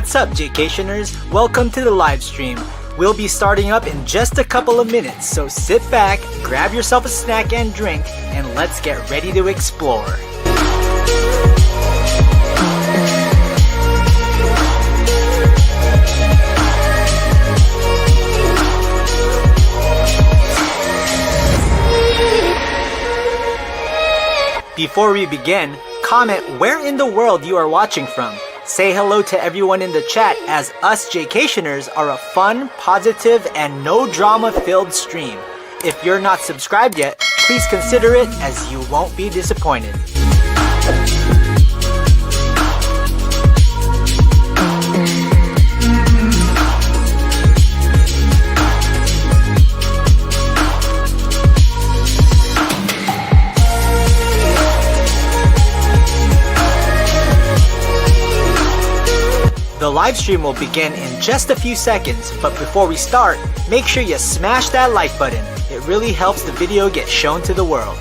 What's up, Jcationers? Welcome to the live stream. We'll be starting up in just a couple of minutes, so sit back, grab yourself a snack and drink, and let's get ready to explore. Before we begin, comment where in the world you are watching from. Say hello to everyone in the chat, as us Jcationers are a fun, positive, and no drama filled stream. If you're not subscribed yet, please consider it, as you won't be disappointed. The live stream will begin in just a few seconds, but before we start, make sure you smash that like button. It really helps the video get shown to the world.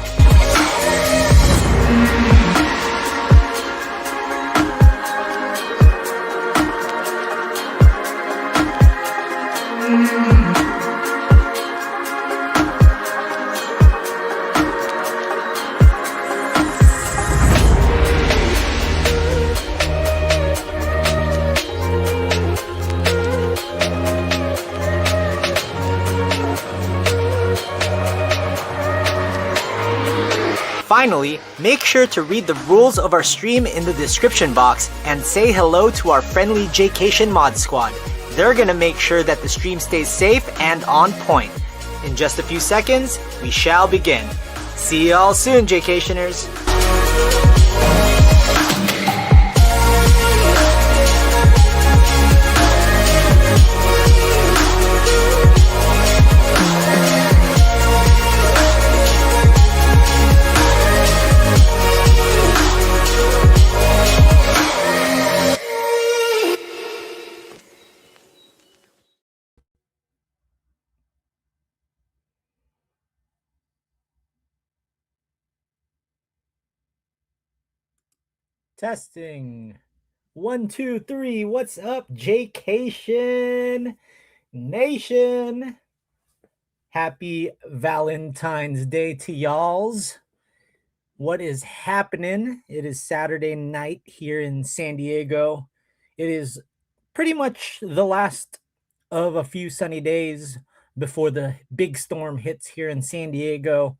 Finally, make sure to read the rules of our stream in the description box and say hello to our friendly Jcation mod squad. They're gonna make sure that the stream stays safe and on point. In just a few seconds, we shall begin. See y'all soon, Jcationers! Testing. 1, 2, 3. What's up, Jcation Nation? Happy Valentine's Day to y'alls. What is happening? It is Saturday night here in San Diego. It is pretty much the last of a few sunny days before the big storm hits here in San Diego.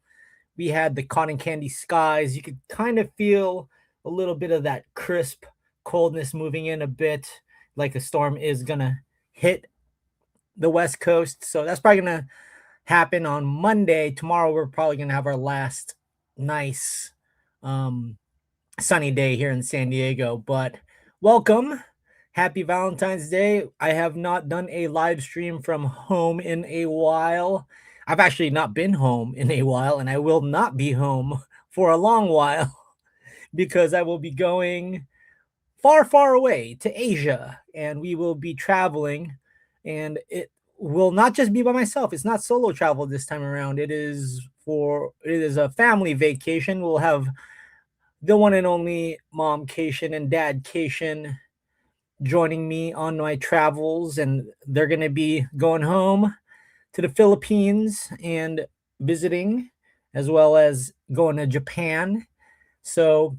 We had the cotton candy skies. You could kind of feel a little bit of that crisp coldness moving in a bit, like a storm is gonna hit the West Coast. So that's probably gonna happen on Monday. Tomorrow we're probably gonna have our last nice sunny day here in San Diego. But welcome, happy Valentine's Day. I have not done a live stream from home in a while. I've actually not been home in a while, and I will not be home for a long while, because I will be going far, far away to Asia, and we will be traveling, and it will not just be by myself. It's not solo travel this time around. It is a family vacation. We'll have the one and only mom-cation and dad-cation joining me on my travels, and they're going to be going home to the Philippines and visiting, as well as going to Japan. So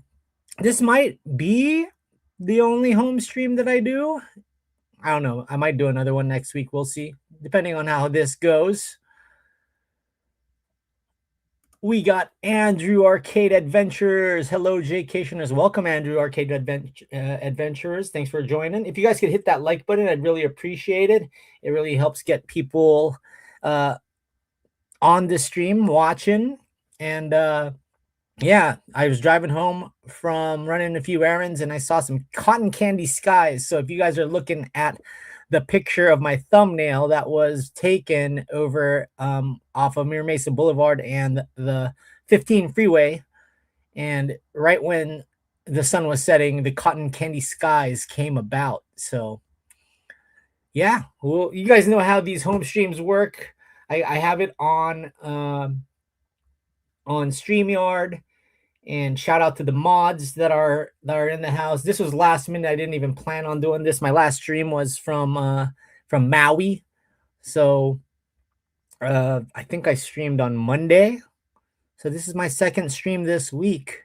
this might be the only home stream that I do. I don't know. I might do another one next week. We'll see, depending on how this goes. We got Andrew Arcade Adventurers. Hello, Jcationers. Welcome, Andrew Arcade Adventurers. Thanks for joining. If you guys could hit that like button, I'd really appreciate it. It really helps get people on the stream watching. And yeah, I was driving home from running a few errands, and I saw some cotton candy skies. So if you guys are looking at the picture of my thumbnail, that was taken over off of Mira Mesa Boulevard and the 15 freeway. And right when the sun was setting, the cotton candy skies came about. So yeah, well, you guys know how these home streams work. I have it on StreamYard, And shout out to the mods that are in the house. This was last minute. I didn't even plan on doing this. My last stream was from Maui. So I think I streamed on Monday. So this is my second stream this week.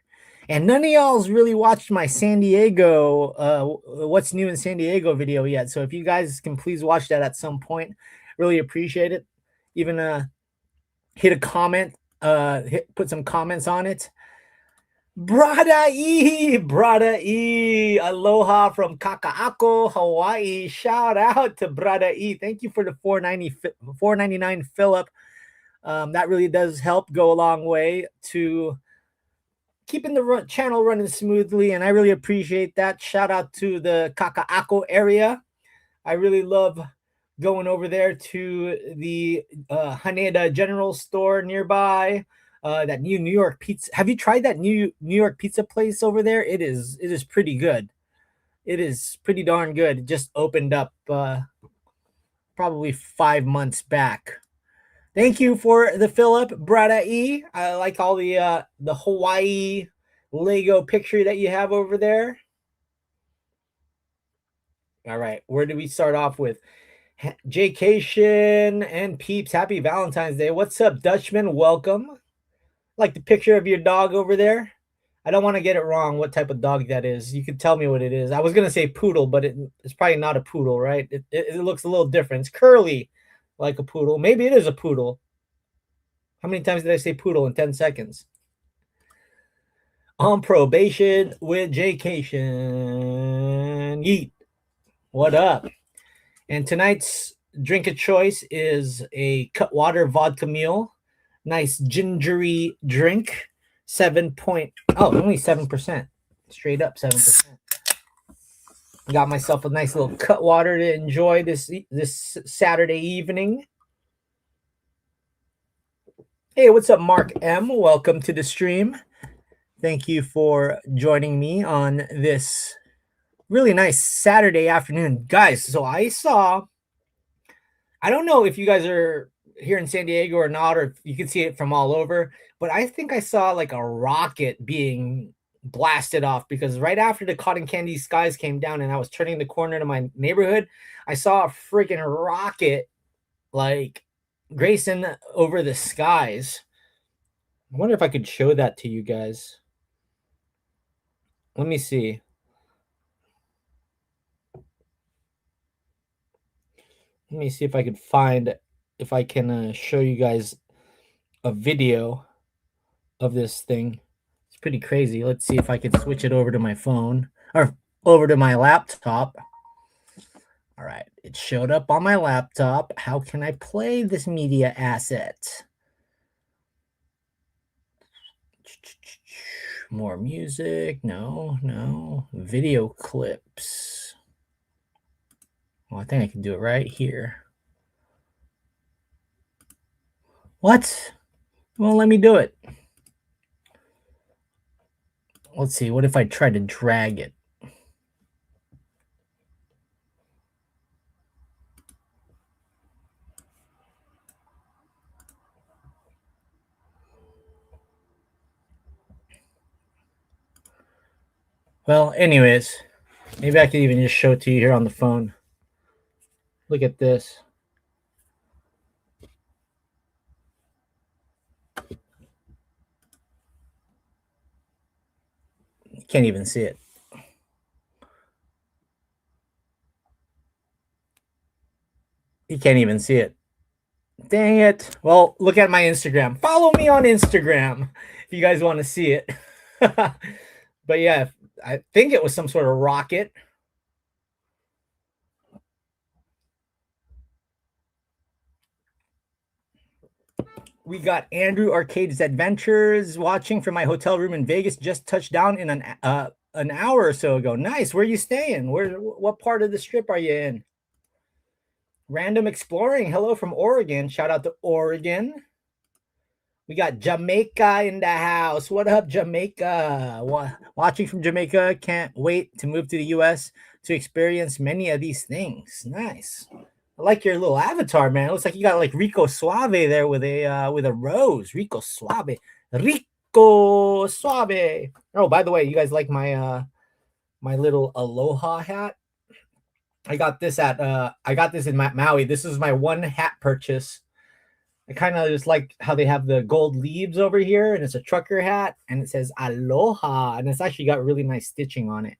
And none of y'all's really watched my San Diego, what's new in San Diego video yet. So if you guys can please watch that at some point, really appreciate it. Even hit a comment, put some comments on it. Brada E, aloha from Kaka'ako, Hawaii. Shout out to Brada E. Thank you for the $4.99 fill up. That really does help go a long way to keeping the channel running smoothly, and I really appreciate that. Shout out to the Kaka'ako area. I really love going over there to the Haneda General Store nearby. That new New York pizza. Have you tried that new New York pizza place over there? It is pretty good. It is pretty darn good. It just opened up probably 5 months back. Thank you for the fill up, Brada E. I like all the Hawaii Lego picture that you have over there. All right, where do we start off with? Jaycation and peeps, happy Valentine's Day. What's up, Dutchman? Welcome. Like the picture of your dog over there. I don't want to get it wrong what type of dog that is. You could tell me what it is. I was going to say poodle, but it's probably not a poodle, right? It looks a little different. It's curly like a poodle. Maybe it is a poodle. How many times did I say poodle in 10 seconds? On probation with Jaycation. Yeet. What up? And tonight's drink of choice is a Cutwater vodka mule. Nice gingery drink. Only 7%. Straight up 7%. Got myself a nice little Cutwater to enjoy this Saturday evening. Hey, what's up, Mark M? Welcome to the stream. Thank you for joining me on this really nice Saturday afternoon. Guys, so I don't know if you guys are here in San Diego or not, or if you can see it from all over, but I think I saw like a rocket being blasted off, because right after the cotton candy skies came down and I was turning the corner to my neighborhood, I saw a freaking rocket like gracing over the skies. I wonder if I could show that to you guys. Let me see. Let me see if I could find, if I can show you guys a video of this thing. It's pretty crazy. Let's see if I can switch it over to my phone or over to my laptop. All right, it showed up on my laptop. How can I play this media asset? More music. No. Video clips. Well, I think I can do it right here. What? Well, let me do it. Let's see. What if I try to drag it? Well, anyways, maybe I could even just show it to you here on the phone. Look at this. You can't even see it. You can't even see it. Dang it. Well, look at my Instagram. Follow me on Instagram if you guys want to see it. But yeah, I think it was some sort of rocket. We got Andrew Arcade's Adventures watching from my hotel room in Vegas. Just touched down in an hour or so ago. Nice. Where are you staying? What part of the strip are you in? Random Exploring. Hello from Oregon. Shout out to Oregon. We got Jamaica in the house. What up, Jamaica? Watching from Jamaica. Can't wait to move to the U.S. to experience many of these things. Nice. I like your little avatar, man. It looks like you got like Rico Suave there with a rose. Rico Suave. Rico Rico Suave. Oh, by the way, you guys like my my little aloha hat? I got this in Maui. This is my one hat purchase. I kind of just like how they have the gold leaves over here, and it's a trucker hat, and it says aloha, and it's actually got really nice stitching on it.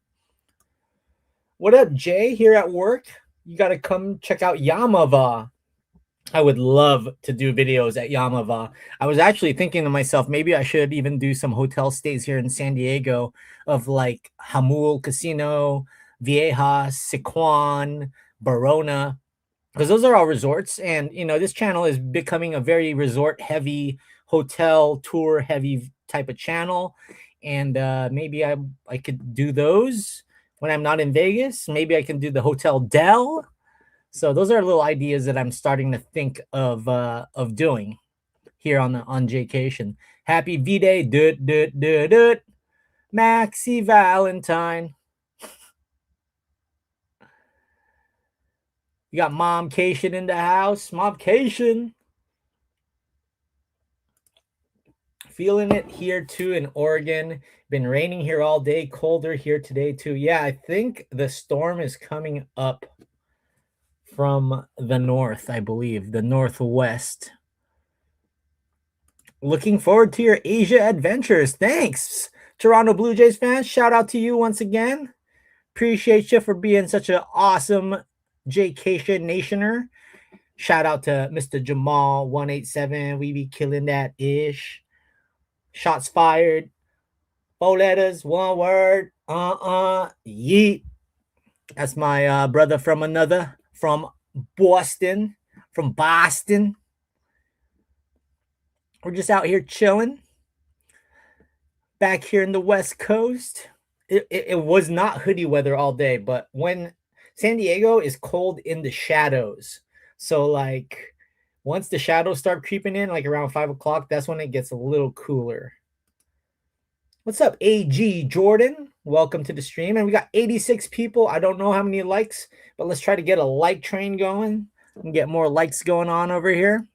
What up, Jay? Here at work, you got to come check out Yamava. I would love to do videos at Yamava. I was actually thinking to myself, maybe I should even do some hotel stays here in San Diego of like Hamul Casino, Viejas, Siquan, Barona, because those are all resorts. And, you know, this channel is becoming a very resort heavy, hotel tour heavy type of channel. And maybe I could do those when I'm not in Vegas. Maybe I can do the Hotel Del. So those are little ideas that I'm starting to think of doing here on Jaycation. Happy V-Day, Maxi Valentine. You got Momcation in the house. Momcation. Feeling it here too in Oregon. Been raining here all day, colder here today too. Yeah, I think the storm is coming up from the north, I believe, the northwest. Looking forward to your Asia adventures. Thanks, Toronto Blue Jays fans. Shout out to you once again. Appreciate you for being such an awesome Jaycation nationer. Shout out to Mr. Jamal 187. We be killing that ish. Shots fired. 4 letters, 1 word. Yeet. That's my brother from Boston. From Boston. We're just out here chilling. Back here in the West Coast. It was not hoodie weather all day, but when San Diego is cold in the shadows. So like once the shadows start creeping in, like around 5 o'clock, that's when it gets a little cooler. What's up, AG Jordan? Welcome to the stream. And we got 86 people. I don't know how many likes, but let's try to get a like train going and get more likes going on over here.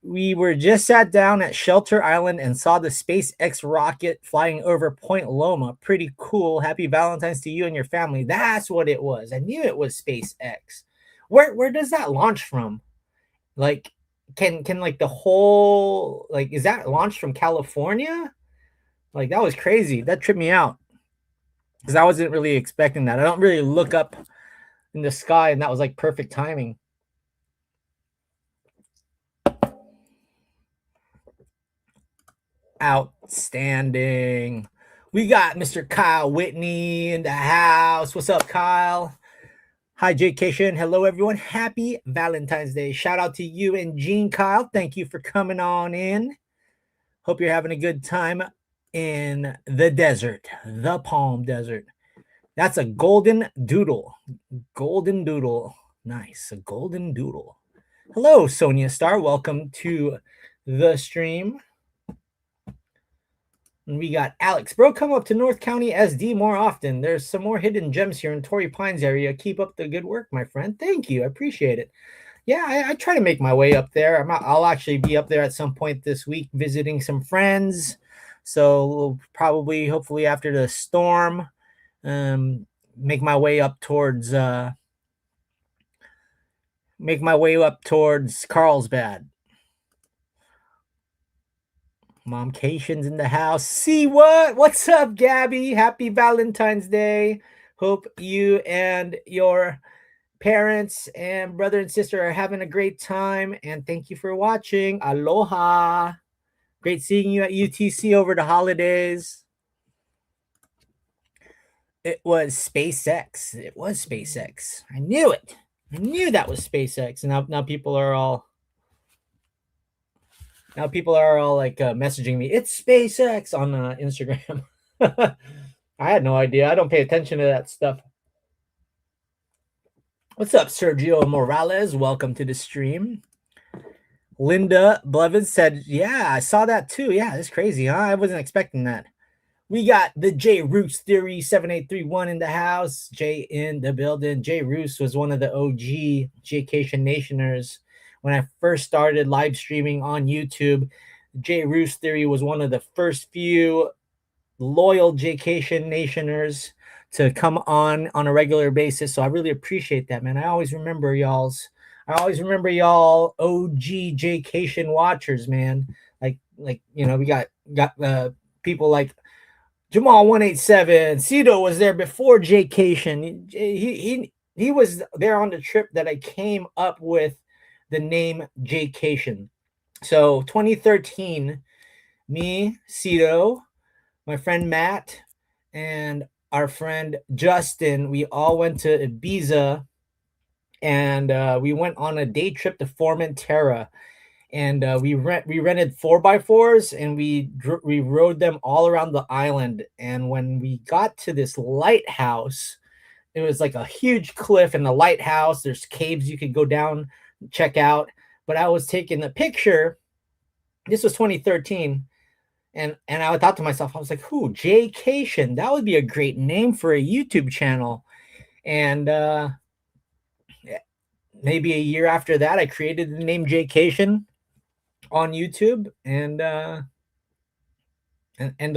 We were just sat down at Shelter Island and saw the SpaceX rocket flying over Point Loma. Pretty cool. Happy Valentine's to you and your family. That's what it was. I knew it was SpaceX. Where does that launch from? Like, can like the whole, like, is that launched from California? Like, that was crazy. That tripped me out because I wasn't really expecting that. I don't really look up in the sky, and that was like perfect timing. Outstanding. We got Mr. Kyle Whitney in the house. What's up, Kyle? Hi, Jaycation. Hello, everyone. Happy Valentine's Day. Shout out to you and Gene, Kyle. Thank you for coming on in. Hope you're having a good time in the desert, the Palm Desert. That's a golden doodle. Golden doodle. Nice. A golden doodle. Hello, Sonia Star. Welcome to the stream. And we got Alex. Bro, come up to North County SD more often. There's some more hidden gems here in Torrey Pines area. Keep up the good work, my friend. Thank you. I appreciate it. Yeah, I try to make my way up there. I'll actually be up there at some point this week visiting some friends. So we'll probably, hopefully after the storm, make my way up towards Carlsbad. Momcation's in the house. See what? What's up, Gabby? Happy Valentine's Day. Hope you and your parents and brother and sister are having a great time. And thank you for watching. Aloha. Great seeing you at UTC over the holidays. It was SpaceX. It was SpaceX. I knew it. I knew that was SpaceX. And now people are all like messaging me. It's SpaceX on Instagram. I had no idea. I don't pay attention to that stuff. What's up, Sergio Morales? Welcome to the stream. Linda Blevins said, yeah, I saw that too. Yeah, it's crazy, huh? I wasn't expecting that. We got the J Roos Theory 7831 in the house. Jay in the building. Jay Roos was one of the OG Jaycation Nationers when I first started live streaming on YouTube. J Roos Theory was one of the first few loyal Jcation Nationers to come on a regular basis. So I really appreciate that, man. I always remember y'all OG Jcation watchers, man. Like we got people like Jamal 187. Cito was there before Jcation. He was there on the trip that I came up with the name Jcation. So 2013, me, Cito, my friend Matt, and our friend Justin, we all went to Ibiza, and we went on a day trip to Formentera, and we rented 4x4s, and we rode them all around the island. And when we got to this lighthouse, it was like a huge cliff and the lighthouse. There's caves you could go down, check out. But I was taking a picture. This was 2013. And I thought to myself, I was like, "Who? Jcation? That would be a great name for a YouTube channel." And maybe a year after that, I created the name Jcation on YouTube, and the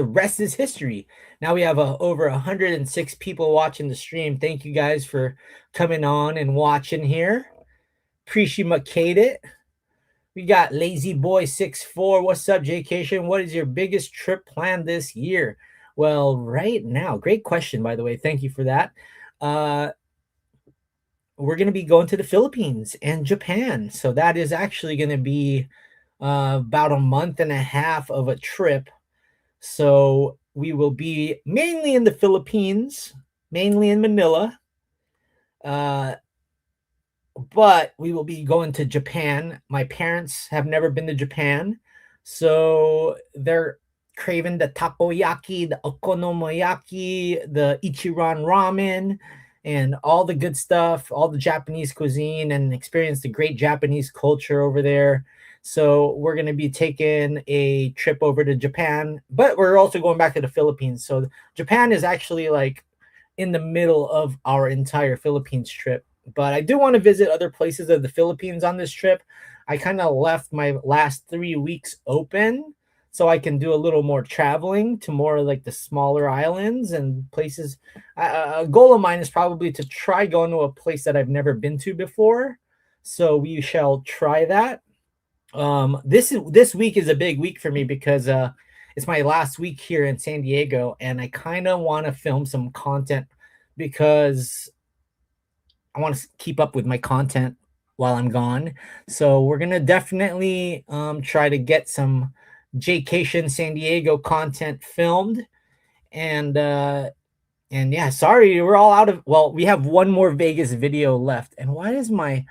rest is history. Now we have over 106 people watching the stream. Thank you guys for coming on and watching here. Appreciate it. We got Lazy Boy 64. What's up, Jcation? What is your biggest trip plan this year? Well, right now, great question, by the way. Thank you for that. We're going to be going to the Philippines and Japan. So that is actually going to be about a month and a half of a trip. So we will be mainly in the Philippines, mainly in Manila. But we will be going to Japan. My parents have never been to Japan, so they're craving the takoyaki, the okonomiyaki, the Ichiran ramen, and all the good stuff, all the Japanese cuisine, and experience the great Japanese culture over there. So we're going to be taking a trip over to Japan, but we're also going back to the Philippines. So Japan is actually like in the middle of our entire Philippines trip. But I do want to visit other places of the Philippines on this trip. I kind of left my last 3 weeks open so I can do a little more traveling to more like the smaller islands and places. A goal of mine is probably to try going to a place that I've never been to before. So we shall try that. This week is a big week for me because it's my last week here in San Diego, and I kind of want to film some content because I want to keep up with my content while I'm gone. So we're gonna definitely try to get some Jcation San Diego content filmed, and yeah, sorry, we're all out of. Well, we have one more Vegas video left, and why does my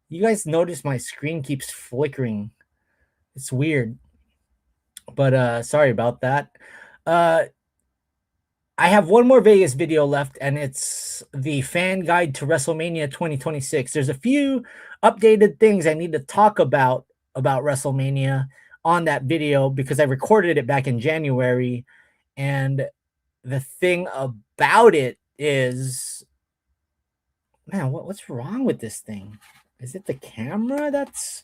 you guys notice my screen keeps flickering? It's weird, but sorry about that. Uh, I have one more Vegas video left, and it's the fan guide to WrestleMania 2026. There's a few updated things I need to talk about WrestleMania on that video because I recorded it back in January, and the thing about it is, man, what's wrong with this thing? Is it the camera that's?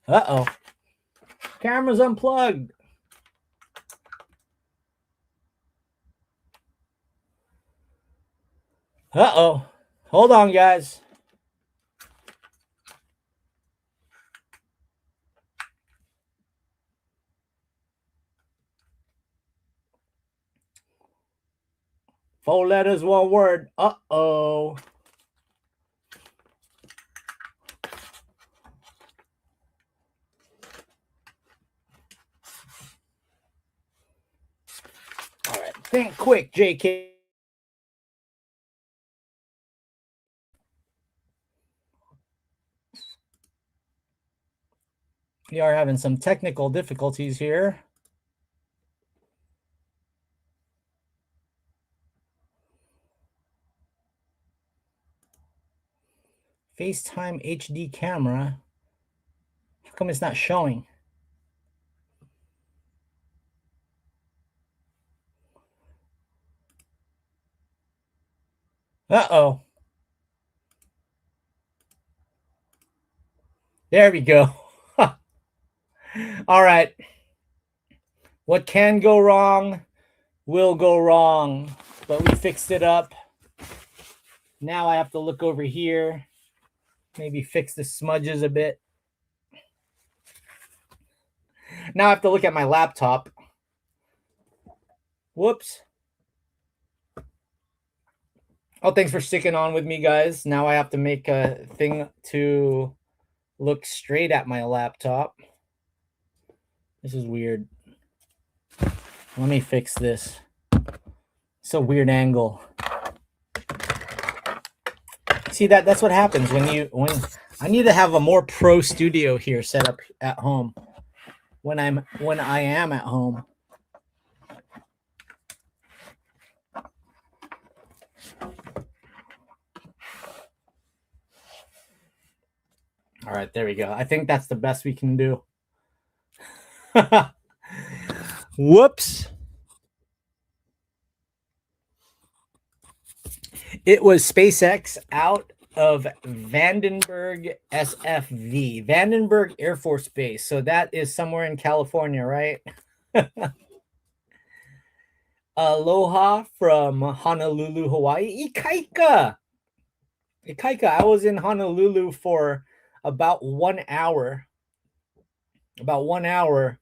Uh-oh. Camera's unplugged. Uh-oh. Hold on, guys. Four letters, one word. Uh-oh. All right. Think quick, JK. We are having some technical difficulties here. FaceTime HD camera. How come it's not showing? Uh-oh. There we go. All right. What can go wrong will go wrong, but we fixed it up. Now I have to look over here, maybe fix the smudges a bit. Now I have to look at my laptop. Whoops. Oh, thanks for sticking on with me, guys. Now I have to make a thing to look straight at my laptop. This is weird. Let me fix this. It's a weird angle. See, that's what happens when I need to have a more pro studio here set up at home when I am at home. All right, there we go. I think that's the best we can do. Whoops. It was SpaceX out of Vandenberg SFV, Vandenberg Air Force Base. So that is somewhere in California, right? Aloha from Honolulu, Hawaii. Ikaika. I was in Honolulu for about 1 hour. About 1 hour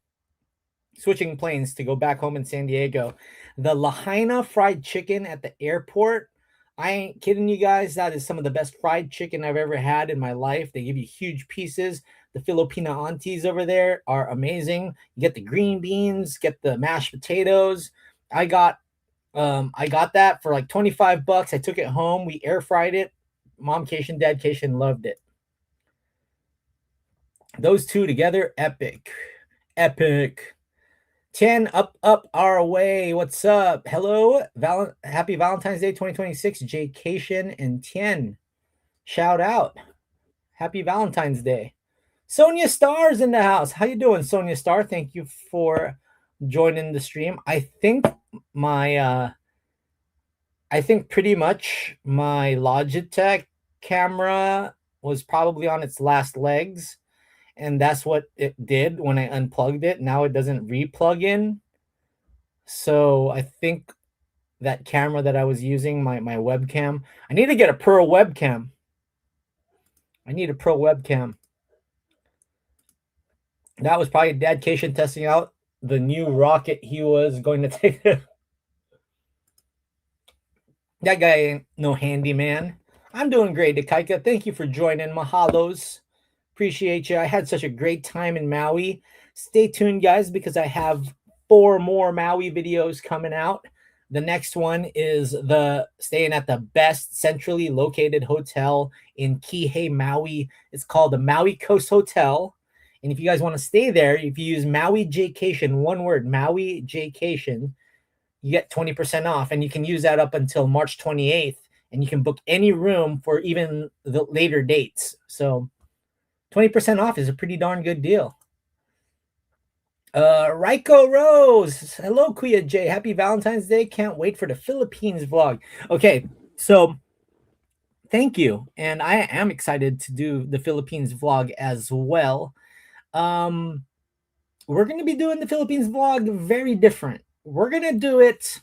switching planes to go back home in San Diego. The Lahaina fried chicken at the airport. I ain't kidding you guys. That is some of the best fried chicken I've ever had in my life. They give you huge pieces. The Filipina aunties over there are amazing. You get the green beans, get the mashed potatoes. I got that for like $25. I took it home. We air fried it. Mom Cation, Dad Cation loved it. Those two together, epic. 10 up our way. What's up? Hello. Happy Valentine's Day 2026. Jaycation and 10. Shout out. Happy Valentine's Day. Sonia Star's in the house. How you doing, Sonia Star? Thank you for joining the stream. I think pretty much my Logitech camera was probably on its last legs. And that's what it did when I unplugged it. Now it doesn't re-plug in. So I think that camera that I was using, my webcam, I need to get a pro webcam. I need a pro webcam. That was probably Dad Cation testing out the new rocket he was going to take. That guy ain't no handyman. I'm doing great, Dekaika. Thank you for joining. Mahalos. Appreciate you. I had such a great time in Maui. Stay tuned, guys, because I have 4 more Maui videos coming out. The next one is staying at the best centrally located hotel in Kihei, Maui. It's called the Maui Coast Hotel. And if you guys want to stay there, if you use Maui Jaycation, one word, Maui Jaycation, you get 20% off. And you can use that up until March 28th. And you can book any room for even the later dates. So 20% off is a pretty darn good deal. Raiko Rose. Hello, Kuya J. Happy Valentine's Day. Can't wait for the Philippines vlog. Okay, so thank you. And I am excited to do the Philippines vlog as well. We're going to be doing the Philippines vlog very different. We're going to do it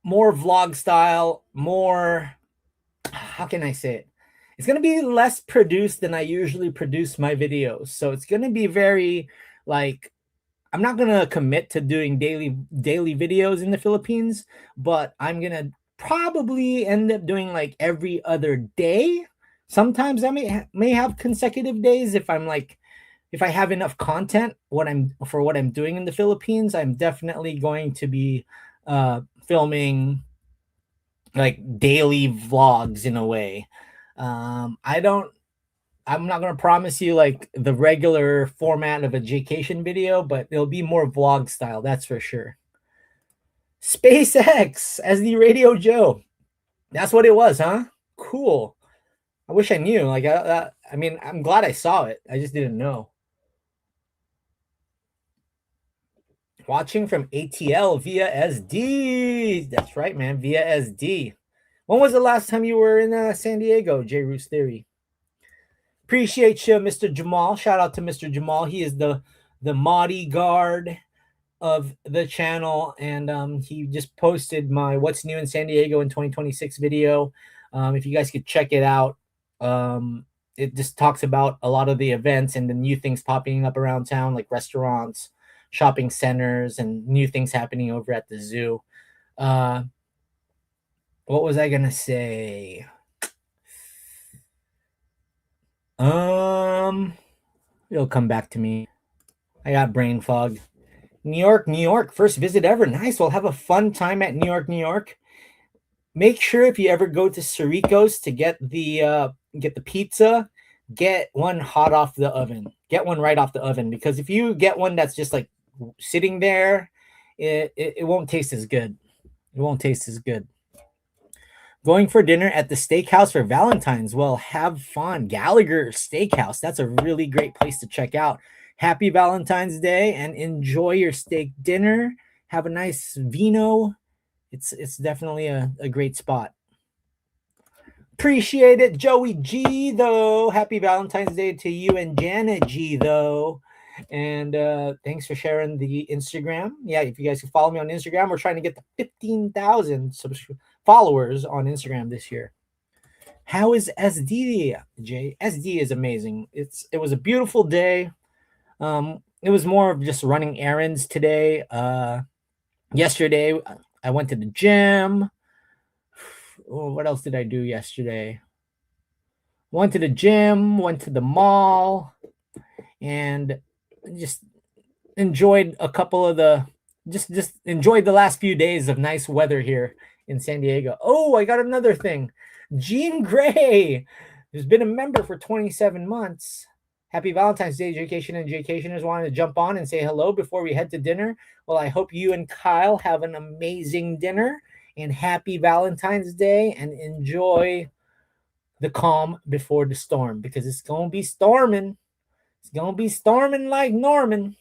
more vlog style, more, how can I say it? It's going to be less produced than I usually produce my videos. So it's going to be very like, I'm not going to commit to doing daily videos in the Philippines, but I'm going to probably end up doing like every other day. Sometimes I may have consecutive days if I have enough content for what I'm doing in the Philippines. I'm definitely going to be filming like daily vlogs in a way. I'm not going to promise you like the regular format of a Jaycation video, but it'll be more vlog style. That's for sure. SpaceX as the Radio Joe. That's what it was, huh? Cool. I wish I knew. Like, I mean, I'm glad I saw it. I just didn't know. Watching from ATL via SD. That's right, man. Via SD. When was the last time you were in San Diego, J. Roos Theory? Appreciate you, Mr. Jamal. Shout out to Mr. Jamal. He is the bodyguard of the channel, and he just posted my "What's New in San Diego in 2026" video. If you guys could check it out, it just talks about a lot of the events and the new things popping up around town, like restaurants, shopping centers, and new things happening over at the zoo. What was I gonna say? It'll come back to me. I got brain fog. New York, New York, first visit ever. Nice. We'll have a fun time at New York, New York. Make sure if you ever go to Sirico's to get the pizza, get one hot off the oven. Get one right off the oven, because if you get one that's just like sitting there, it won't taste as good. It won't taste as good. Going for dinner at the steakhouse for Valentine's. Well, have fun. Gallagher Steakhouse. That's a really great place to check out. Happy Valentine's Day and enjoy your steak dinner. Have a nice vino. It's definitely a great spot. Appreciate it, Joey G, though. Happy Valentine's Day to you and Janet G, though. And thanks for sharing the Instagram. Yeah, if you guys can follow me on Instagram, we're trying to get to 15,000 followers on Instagram this year. How is SD, Jay? SD is amazing. It was a beautiful day. It was more of just running errands today. Yesterday, I went to the gym. Oh, what else did I do yesterday? Went to the gym, went to the mall, and just enjoyed a couple of the just enjoyed the last few days of nice weather here in San Diego. Oh, I got another thing. Jean Gray, who's been a member for 27 months. Happy Valentine's Day, Jcation and Jcationers. Wanted to jump on and say hello before we head to dinner. Well, I hope you and Kyle have an amazing dinner, and happy Valentine's Day, and enjoy the calm before the storm, because it's going to be storming. It's going to be storming like Norman.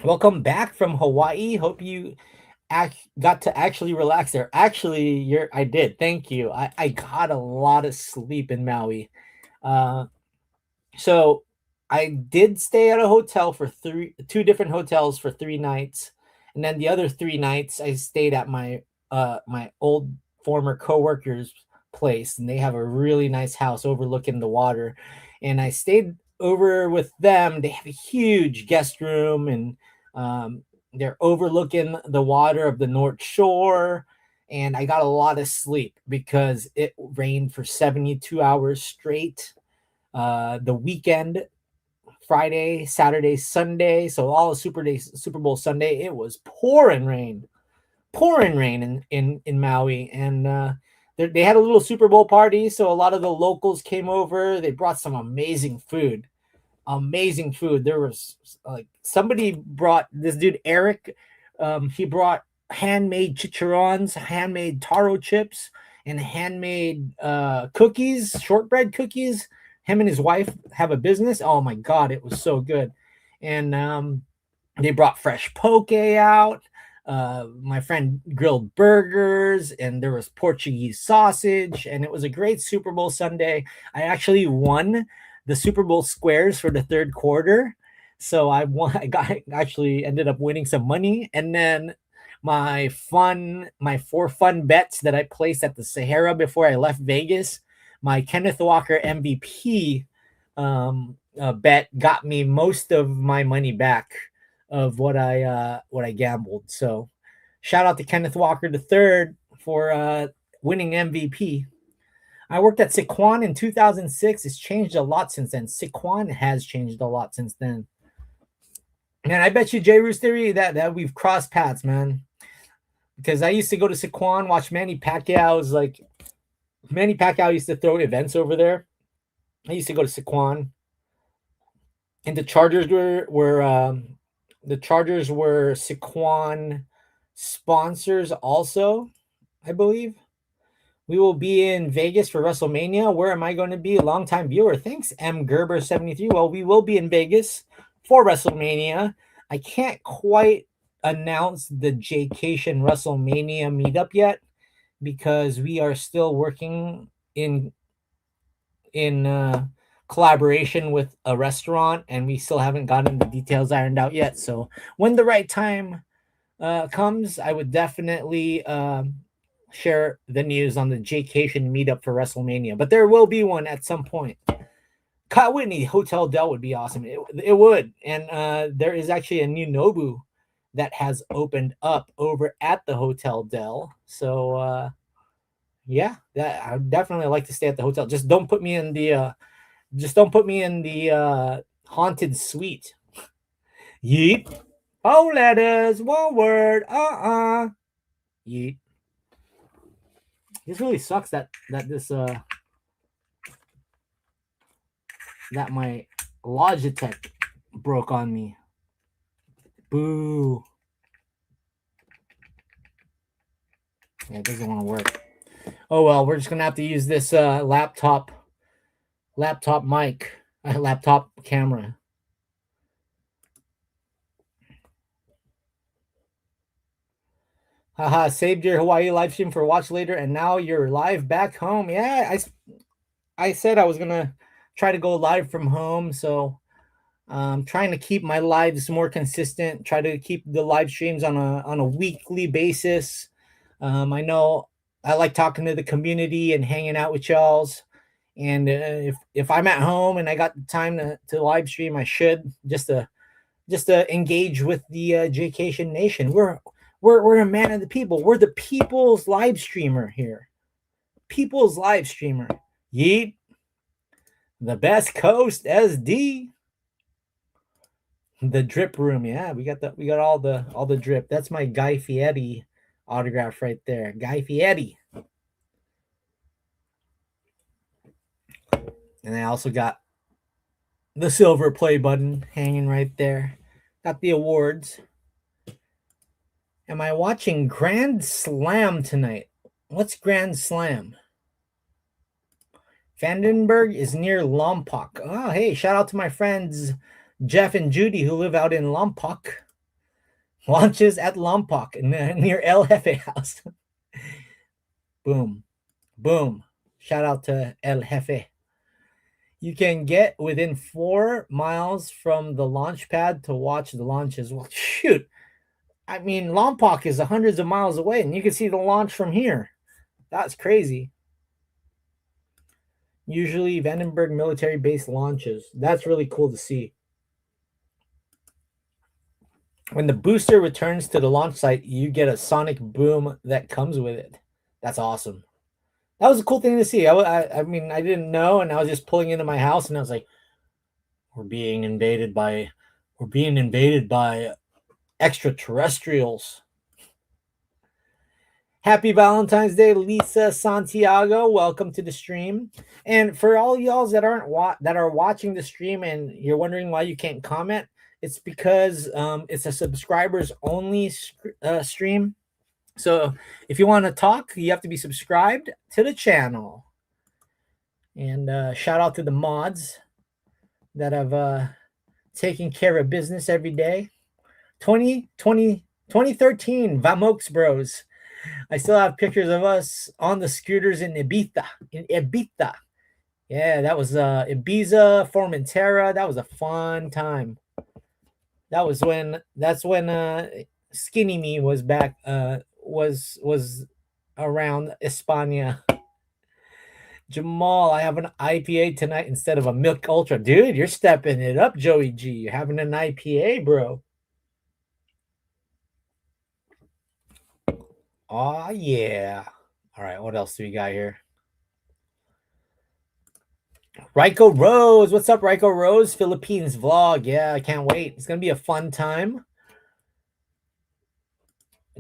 Welcome back from Hawaii. Hope you got to actually relax there. Actually, I did. Thank you. I got a lot of sleep in Maui. So I did stay at a hotel for two different hotels for 3 nights. And then the other 3 nights I stayed at my old former coworker's place, and they have a really nice house overlooking the water. And I stayed over with them. They have a huge guest room, and they're overlooking the water of the North Shore. And I got a lot of sleep because it rained for 72 hours straight. The weekend, Friday, Saturday, Sunday, so all of Super Bowl Sunday, it was pouring rain in Maui. And they had a little Super Bowl party, so a lot of the locals came over. They brought some amazing food. There was like somebody brought, this dude Eric, he brought handmade chicharrones, handmade taro chips, and handmade cookies, shortbread cookies. Him and his wife have a business. Oh my God, it was so good. And they brought fresh poke out. My friend grilled burgers, and there was Portuguese sausage, and it was a great Super Bowl Sunday. I actually won the Super Bowl squares for the third quarter. So I actually ended up winning some money. And then my 4 fun bets that I placed at the Sahara before I left Vegas, my Kenneth Walker MVP bet got me most of my money back of what I gambled. So shout out to Kenneth Walker III for winning MVP. I worked at Siquan in 2006. It's changed a lot since then. Siquan has changed a lot since then. Man, I bet you, Jay Roostery, that we've crossed paths, man. Because I used to go to Siquan, watch Manny Pacquiao. Manny Pacquiao used to throw events over there. I used to go to Siquan. And the Chargers were Siquan sponsors also, I believe. We will be in Vegas for WrestleMania. Where am I going to be? Longtime viewer. Thanks, M. Gerber73. Well, we will be in Vegas for WrestleMania. I can't quite announce the Jcation WrestleMania meetup yet, because we are still working in in collaboration with a restaurant, and we still haven't gotten the details ironed out yet. So when the right time comes, I would definitely share the news on the Jaycation meetup for WrestleMania. But there will be one at some point. Kyle Whitney Hotel Del would be awesome. It would. And there is actually a new Nobu that has opened up over at the Hotel Del. So yeah, that I would definitely like to stay at the hotel. Just don't put me in the haunted suite. Yeet. 4 letters, 1 word. Yeet. This really sucks that my Logitech broke on me. Boo. Yeah, it doesn't want to work. Oh well, we're just gonna have to use this laptop mic, laptop camera. Haha, saved your Hawaii live stream for watch later, and now you're live back home. Yeah, I said I was gonna try to go live from home, so trying to keep my lives more consistent. Try to keep the live streams on a weekly basis. I know I like talking to the community and hanging out with y'all's. And if I'm at home and I got the time to live stream, I should just to engage with the Jaycation Nation. We're a man of the people. We're the people's live streamer here. People's live streamer. Yeet. The best coast SD. The drip room. Yeah, we got all the drip. That's my Guy Fieri autograph right there. Guy Fieri. And I also got the silver play button hanging right there. Got the awards. Am I watching Grand Slam tonight? What's Grand Slam? Vandenberg is near Lompoc. Oh, hey, shout out to my friends Jeff and Judy who live out in Lompoc. Launches at Lompoc near El Jefe House. Boom. Boom. Shout out to El Jefe. You can get within 4 miles from the launch pad to watch the launches. Well, shoot. I mean, Lompoc is hundreds of miles away, and you can see the launch from here. That's crazy. Usually Vandenberg military base launches. That's really cool to see. When the booster returns to the launch site, you get a sonic boom that comes with it. That's awesome. That was a cool thing to see. I mean, I didn't know, and I was just pulling into my house, and I was like, we're being invaded by extraterrestrials. Happy Valentine's Day, Lisa Santiago. Welcome to the stream. And for all y'all that are watching the stream and you're wondering why you can't comment, it's because it's a subscribers only stream. So if you want to talk, you have to be subscribed to the channel. And shout out to the mods that have taken care of business every day. 2013, Vamox Bros. I still have pictures of us on the scooters in Ibiza. Yeah, that was Ibiza, Formentera. That was a fun time. That's when Skinny Me was back. Was around España. Jamal, I have an IPA tonight instead of a Milk Ultra. Dude, you're stepping it up, Joey G. You're having an IPA, bro. Oh, yeah. All right, what else do we got here? Ryko Rose. What's up, Ryko Rose? Philippines vlog. Yeah, I can't wait. It's going to be a fun time.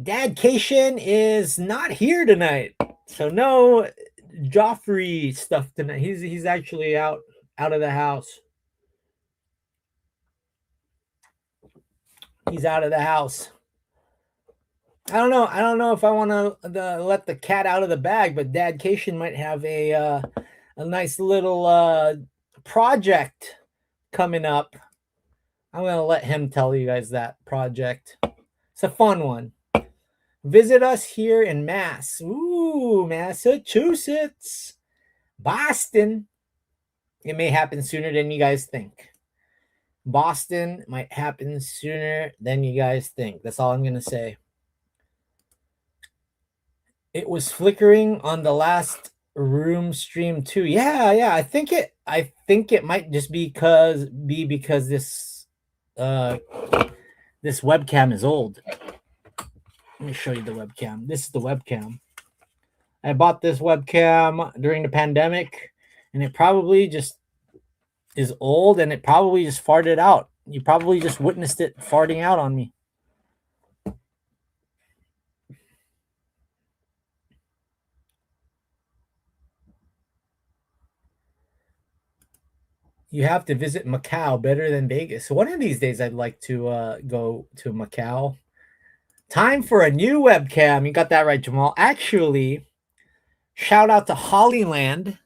Dad Cation is not here tonight. So no Joffrey stuff tonight. He's actually out of the house. He's out of the house. I don't know if I want to let the cat out of the bag, but Dad Cation might have a nice little project coming up. I'm going to let him tell you guys that project. It's a fun one. Visit us here in Massachusetts, Boston. It may happen sooner than you guys think. Boston might happen sooner than you guys think. That's all I'm going to say. It was flickering on the last room stream too. Yeah. I think it might just because uh this webcam is old. Let me show you the webcam. This is the webcam. I bought this webcam during the pandemic, and it probably just is old, and it probably just farted out. You probably just witnessed it farting out on me. You have to visit Macau better than Vegas. So one of these days, I'd like to go to Macau. Time for a new webcam. You got that right, Jamal. Actually, shout out to Hollyland.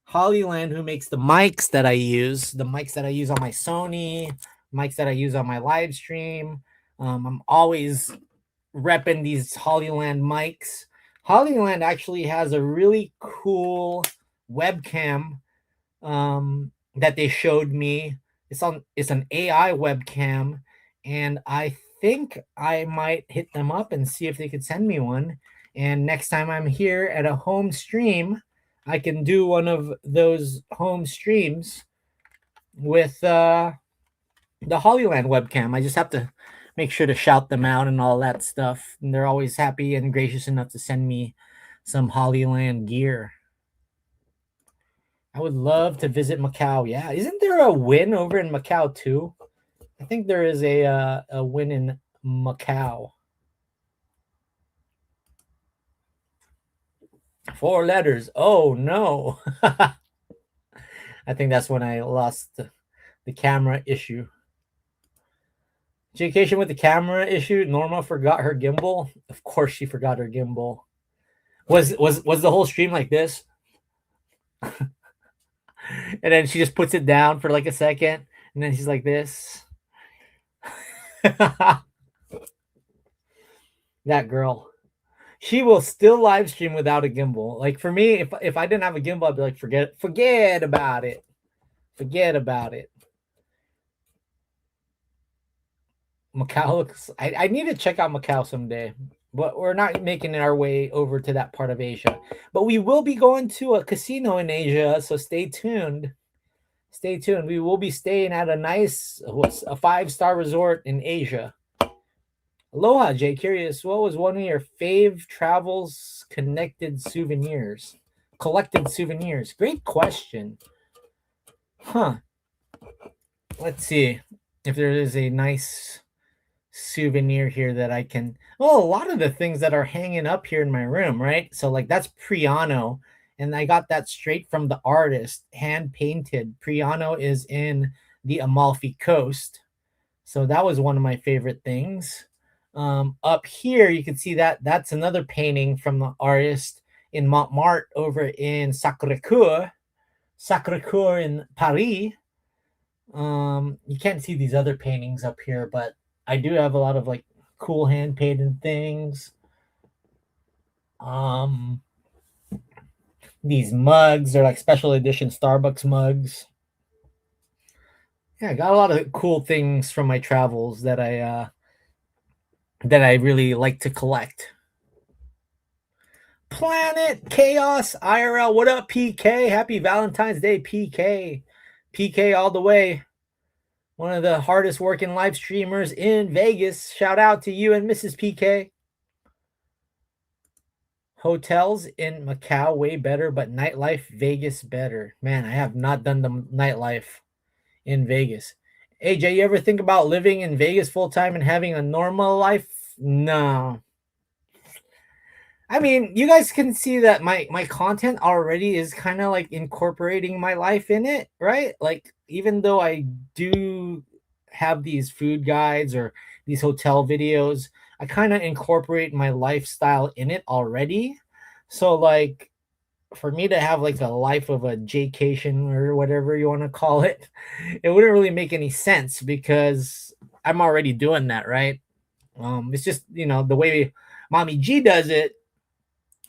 Hollyland, who makes the mics that I use, on my Sony, mics that I use on my live stream. I'm always repping these Hollyland mics. Hollyland actually has a really cool webcam that they showed me. It's an AI webcam, and I think I might hit them up and see if they could send me one. And next time I'm here at a home stream, I can do one of those home streams with the Hollyland webcam. I just have to make sure to shout them out and all that stuff. And they're always happy and gracious enough to send me some Hollyland gear. I would love to visit Macau. Yeah, isn't there a win over in Macau too? I think there is a win in Macau. 4 letters. Oh no. I think that's when I lost the camera issue. Vacation with the camera issue. Norma forgot her gimbal. Of course, she forgot her gimbal. Was the whole stream like this? And then she just puts it down for like a second, and then she's like this. That girl. She will still live stream without a gimbal. Like for me, if I didn't have a gimbal, I'd be like, forget about it. Forget about it. Macau looks. I need to check out Macau someday, but we're not making our way over to that part of Asia. But we will be going to a casino in Asia, so stay tuned. Stay tuned. We will be staying at a nice, what's a 5-star resort in Asia. Aloha, Jay. Curious, what was one of your fave travels collected souvenirs? Great question. Huh. Let's see if there is a nice souvenir here that I can. Well, a lot of the things that are hanging up here in my room, right? So like that's Priano, and I got that straight from the artist, hand painted. Priano is in the Amalfi Coast, so that was one of my favorite things. Up here, you can see that that's another painting from the artist in Montmartre over in Sacré-Cœur in Paris. You can't see these other paintings up here, but I do have a lot of like cool hand painted things. These mugs are like special edition Starbucks mugs. Yeah, I got a lot of cool things from my travels that I really like to collect. Planet Chaos IRL, what up, PK? Happy Valentine's Day, PK. PK all the way. One of the hardest working live streamers in Vegas. Shout out to you and Mrs. PK. Hotels in Macau way better, but nightlife Vegas better. Man, I have not done the nightlife in Vegas. AJ, you ever think about living in Vegas full time and having a normal life? No. I mean, you guys can see that my content already is kind of like incorporating my life in it, right? Like even though I do have these food guides or these hotel videos, I kind of incorporate my lifestyle in it already. So like for me to have like a life of a Jaycation or whatever you want to call it, it wouldn't really make any sense because I'm already doing that, right? It's just, the way Mommy G does it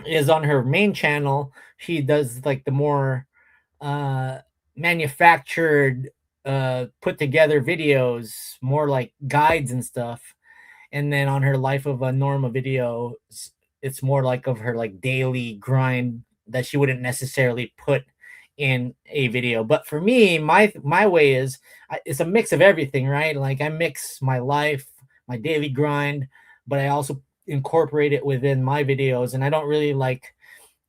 is on her main channel. She does like the more manufactured, put together videos, more like guides and stuff. And then on her Life of a Norma video, it's more like of her like daily grind that she wouldn't necessarily put in a video. But for me, my way is it's a mix of everything, right? Like I mix my life, my daily grind, but I also incorporate it within my videos. And I don't really like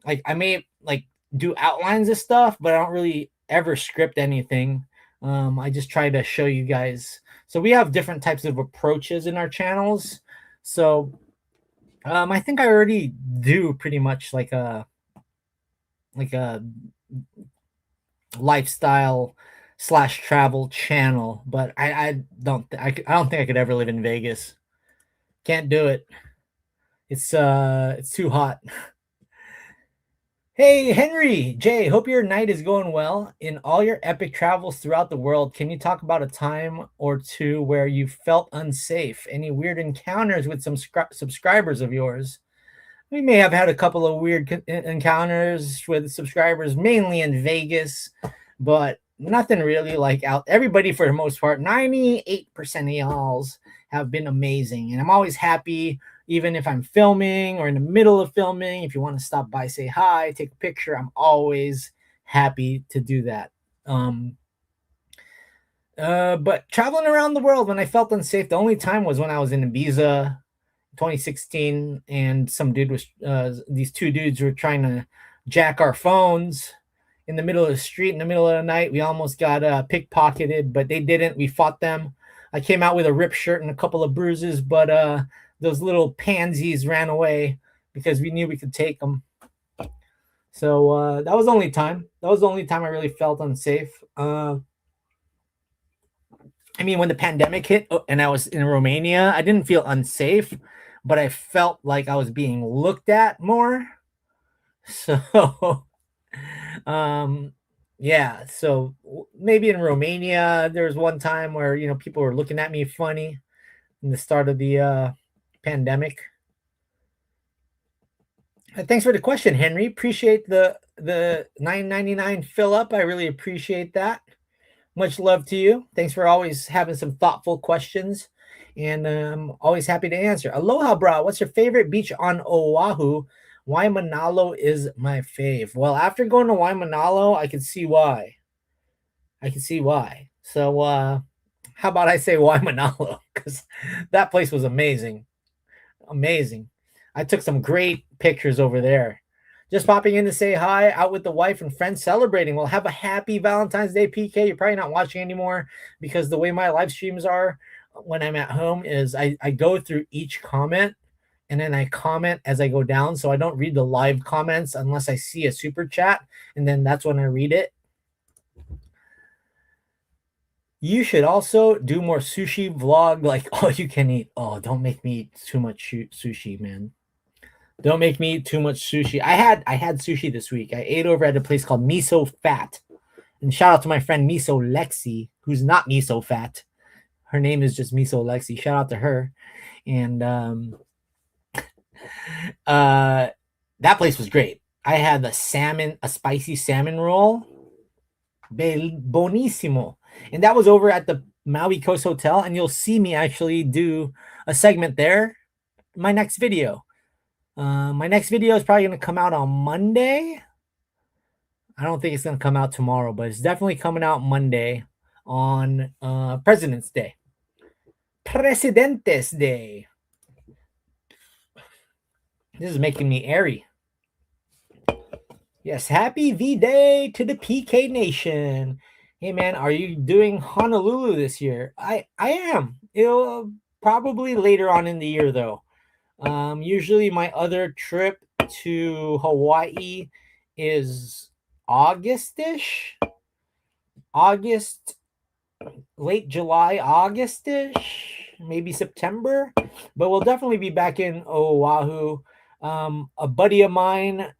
I may like do outlines of stuff, but I don't really ever script anything. I just try to show you guys. So we have different types of approaches in our channels. So I think I already do pretty much like a lifestyle slash travel channel, but I don't think I could ever live in Vegas. Can't do it. It's too hot. Hey, Henry J, hope your night is going well. In all your epic travels throughout the world, can you talk about a time or two where you felt unsafe? Any weird encounters with some subscribers of yours? We may have had a couple of weird encounters with subscribers, mainly in Vegas, but nothing really like out. Everybody, for the most part, 98% of y'all's have been amazing. And I'm always happy, even if I'm filming or in the middle of filming. If you want to stop by, say hi, take a picture, I'm always happy to do that. But traveling around the world, when I felt unsafe, the only time was when I was in Ibiza 2016, and these two dudes were trying to jack our phones in the middle of the street in the middle of the night. We almost got pickpocketed, but they didn't. We fought them. I came out with a ripped shirt and a couple of bruises, but those little pansies ran away because we knew we could take them. So that was the only time. That was the only time I really felt unsafe. I mean, when the pandemic hit and I was in Romania, I didn't feel unsafe, but I felt like I was being looked at more. So, um, yeah. So maybe in Romania, there was one time where people were looking at me funny in the start of the pandemic. Thanks for the question, Henry. Appreciate the $9.99 fill up. I really appreciate that. Much love to you. Thanks for always having some thoughtful questions, and I'm always happy to answer. Aloha, bra. What's your favorite beach on Oahu? Waimanalo is my fave. Well, after going to Waimanalo, I can see why. I can see why. So, how about I say Waimanalo? Because that place was amazing. Amazing. I took some great pictures over there. Just popping in to say hi, out with the wife and friends celebrating. Well, have a happy Valentine's Day, PK. You're probably not watching anymore because the way my live streams are when I'm at home is I go through each comment and then I comment as I go down. So I don't read the live comments unless I see a super chat, and then that's when I read it. You should also do more sushi vlog, like all you can eat. Oh, don't make me eat too much sushi, man. Don't make me eat too much sushi. I had sushi this week. I ate over at a place called Miso Fat. And shout out to my friend Miso Lexi, who's not Miso Fat. Her name is just Miso Lexi. Shout out to her. And that place was great. I had a spicy salmon roll. Bonissimo. And that was over at the Maui Coast Hotel. And you'll see me actually do a segment there. My next video. My next video is probably going to come out on Monday. I don't think it's going to come out tomorrow, but it's definitely coming out Monday on President's Day. Presidentes Day. This is making me airy. Yes, happy V-Day to the PK Nation. Hey, man, are you doing Honolulu this year? I am. It'll probably later on in the year, though. Usually my other trip to Hawaii is August-ish. August, late July, August-ish, maybe September. But we'll definitely be back in Oahu. A buddy of mine,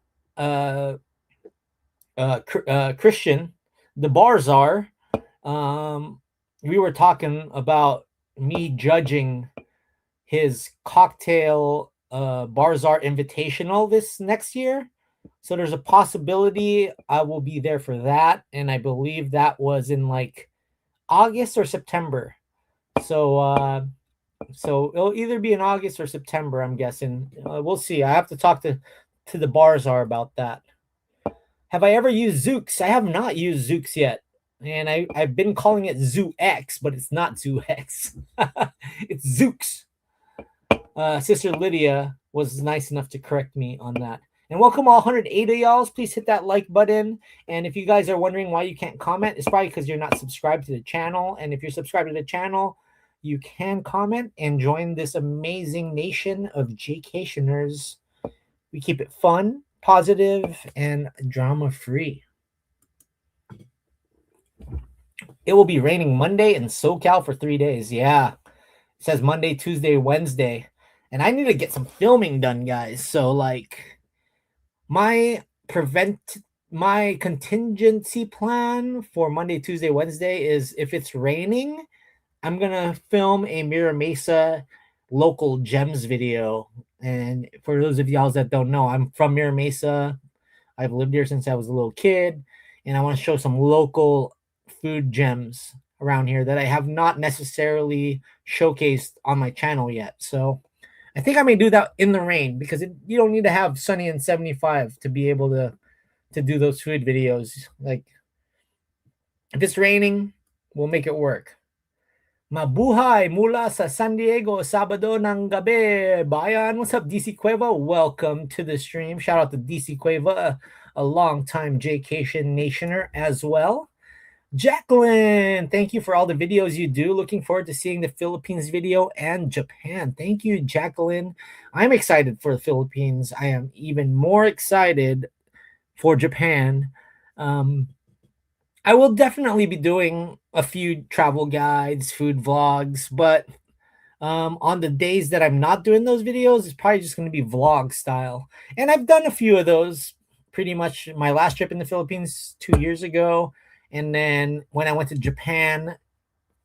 Christian, the bar czar, we were talking about me judging his cocktail Barzar Invitational this next year. So there's a possibility I will be there for that. And I believe that was in like August or September. So it'll either be in August or September, I'm guessing. We'll see. I have to talk to the Barzar about that. Have I ever used Zooks? I have not used Zooks yet. And I've been calling it Zoo X, but it's not Zoo X. It's Zooks. Sister Lydia was nice enough to correct me on that. And welcome all 108 of y'all. Please hit that like button. And if you guys are wondering why you can't comment, it's probably because you're not subscribed to the channel. And if you're subscribed to the channel, you can comment and join this amazing nation of Jcationers. We keep it fun, positive, and drama-free. It will be raining Monday in SoCal for 3 days. Yeah. It says Monday, Tuesday, Wednesday. And I need to get some filming done, guys. So, like, my contingency plan for Monday, Tuesday, Wednesday is if it's raining, I'm gonna film a Mira Mesa local gems video. And for those of y'all that don't know, I'm from Mira Mesa. I've lived here since I was a little kid, and I want to show some local food gems around here that I have not necessarily showcased on my channel yet. So I think I may do that in the rain because you don't need to have sunny and 75 to be able to do those food videos. Like, if it's raining, we'll make it work. Mabuhay mula sa San Diego, Sabado ng gabi. Bayan, what's up, DC Cueva? Welcome to the stream. Shout out to DC Cueva, a long-time Jcation Nationer as well. Jacqueline, thank you for all the videos you do. Looking forward to seeing the Philippines video and Japan. Thank you, Jacqueline. I'm excited for the Philippines. I am even more excited for Japan. I will definitely be doing a few travel guides, food vlogs, but on the days that I'm not doing those videos, it's probably just going to be vlog style. And I've done a few of those pretty much. My last trip in the Philippines 2 years ago. And then when I went to Japan,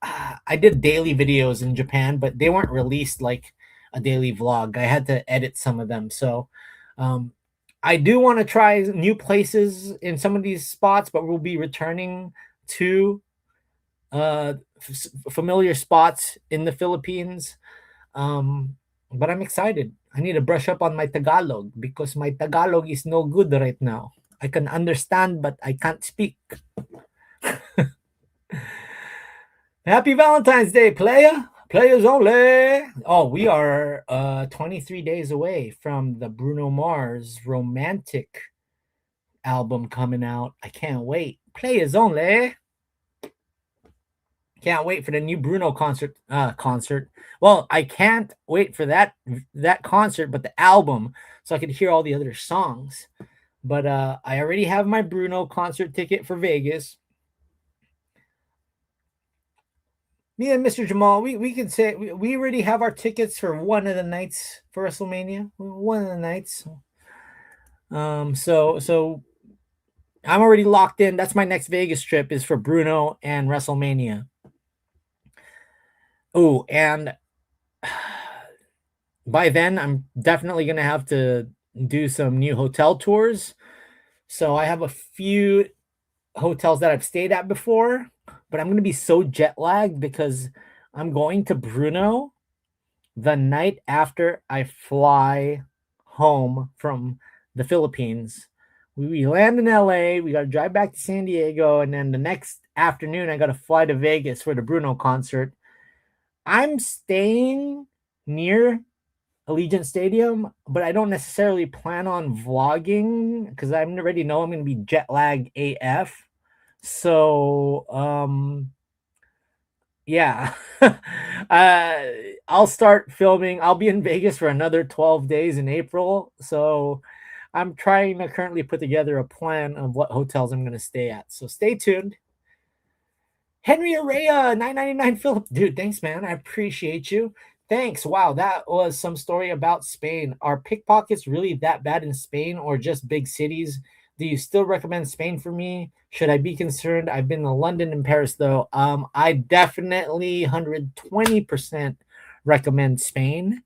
I did daily videos in Japan, but they weren't released like a daily vlog. I had to edit some of them. So I do want to try new places in some of these spots, but we'll be returning to familiar spots in the Philippines. But I'm excited. I need to brush up on my Tagalog because my Tagalog is no good right now. I can understand, but I can't speak. Happy Valentine's Day, playa. Players only. Oh, we are 23 days away from the Bruno Mars romantic album coming out. I can't wait. Players only. Can't wait for the new Bruno concert. Well, I can't wait for that concert, but the album, so I could hear all the other songs. But I already have my Bruno concert ticket for Vegas. Me and Mr. Jamal, we can say we already have our tickets for one of the nights for WrestleMania. One of the nights. So I'm already locked in. That's my next Vegas trip is for Bruno and WrestleMania. Oh, and by then I'm definitely gonna have to do some new hotel tours. So I have a few hotels that I've stayed at before, but I'm gonna be so jet lagged because I'm going to Bruno the night after I fly home from the Philippines. We land in LA, we got to drive back to San Diego, and then the next afternoon I got to fly to Vegas for the Bruno concert. I'm staying near Allegiant Stadium, but I don't necessarily plan on vlogging because I already know I'm going to be jet lagged AF. So, yeah. I'll start filming. I'll be in Vegas for another 12 days in April. So I'm trying to currently put together a plan of what hotels I'm going to stay at. So stay tuned. Henry Arrea, 999 Philip. Dude, thanks, man. I appreciate you. Thanks. Wow, that was some story about Spain. Are pickpockets really that bad in Spain or just big cities? Do you still recommend Spain for me? Should I be concerned? I've been to London and Paris, though. I definitely 120% recommend Spain.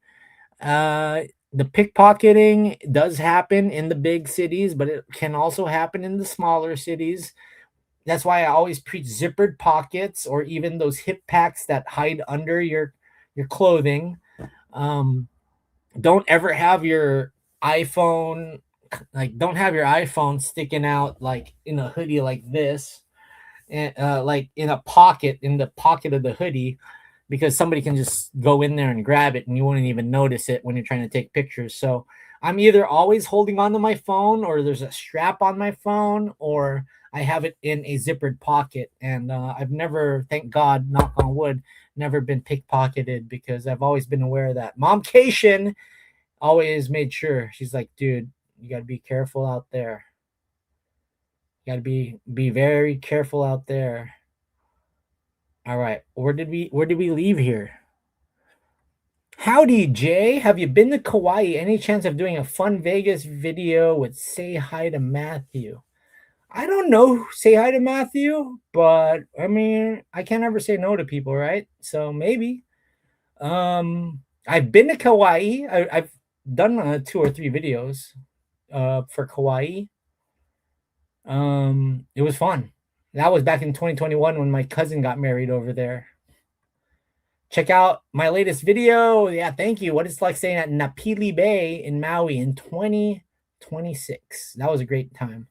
the pickpocketing does happen in the big cities, but it can also happen in the smaller cities. That's why I always preach zippered pockets or even those hip packs that hide under your clothing. Um, don't ever have your iPhone, like don't have your iPhone sticking out like in a hoodie like this, and like in the pocket of the hoodie, because somebody can just go in there and grab it and you wouldn't even notice it when you're trying to take pictures. So I'm either always holding on to my phone, or there's a strap on my phone, or I have it in a zippered pocket. And I've never, thank God, knock on wood, never been pickpocketed, because I've always been aware of that. Momcation always made sure. She's like, dude, you got to be careful out there. You got to be very careful out there. All right, where did we leave here? Howdy, Jay. Have you been to Kauai? Any chance of doing a fun Vegas video with Say Hi to Matthew? I don't know. Say hi to Matthew, but I mean, I can't ever say no to people, right? So maybe. I've been to Kauai. I've done 2 or 3 videos for Kauai. It was fun. That was back in 2021 when my cousin got married over there. Check out my latest video. Yeah, thank you. What it's like staying at Napili Bay in Maui in 2026. That was a great time.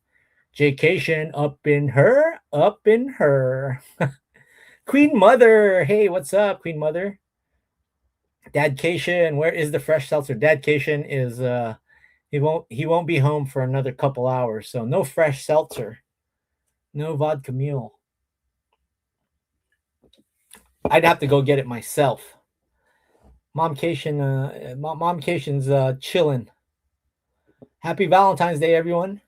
Jaycation up in her, up in her. Queen Mother. Hey, what's up, Queen Mother? Dadcation, where is the fresh seltzer? Dadcation is he won't be home for another couple hours, so no fresh seltzer. No vodka mule. I'd have to go get it myself. Momcation's chilling. Happy Valentine's Day, everyone.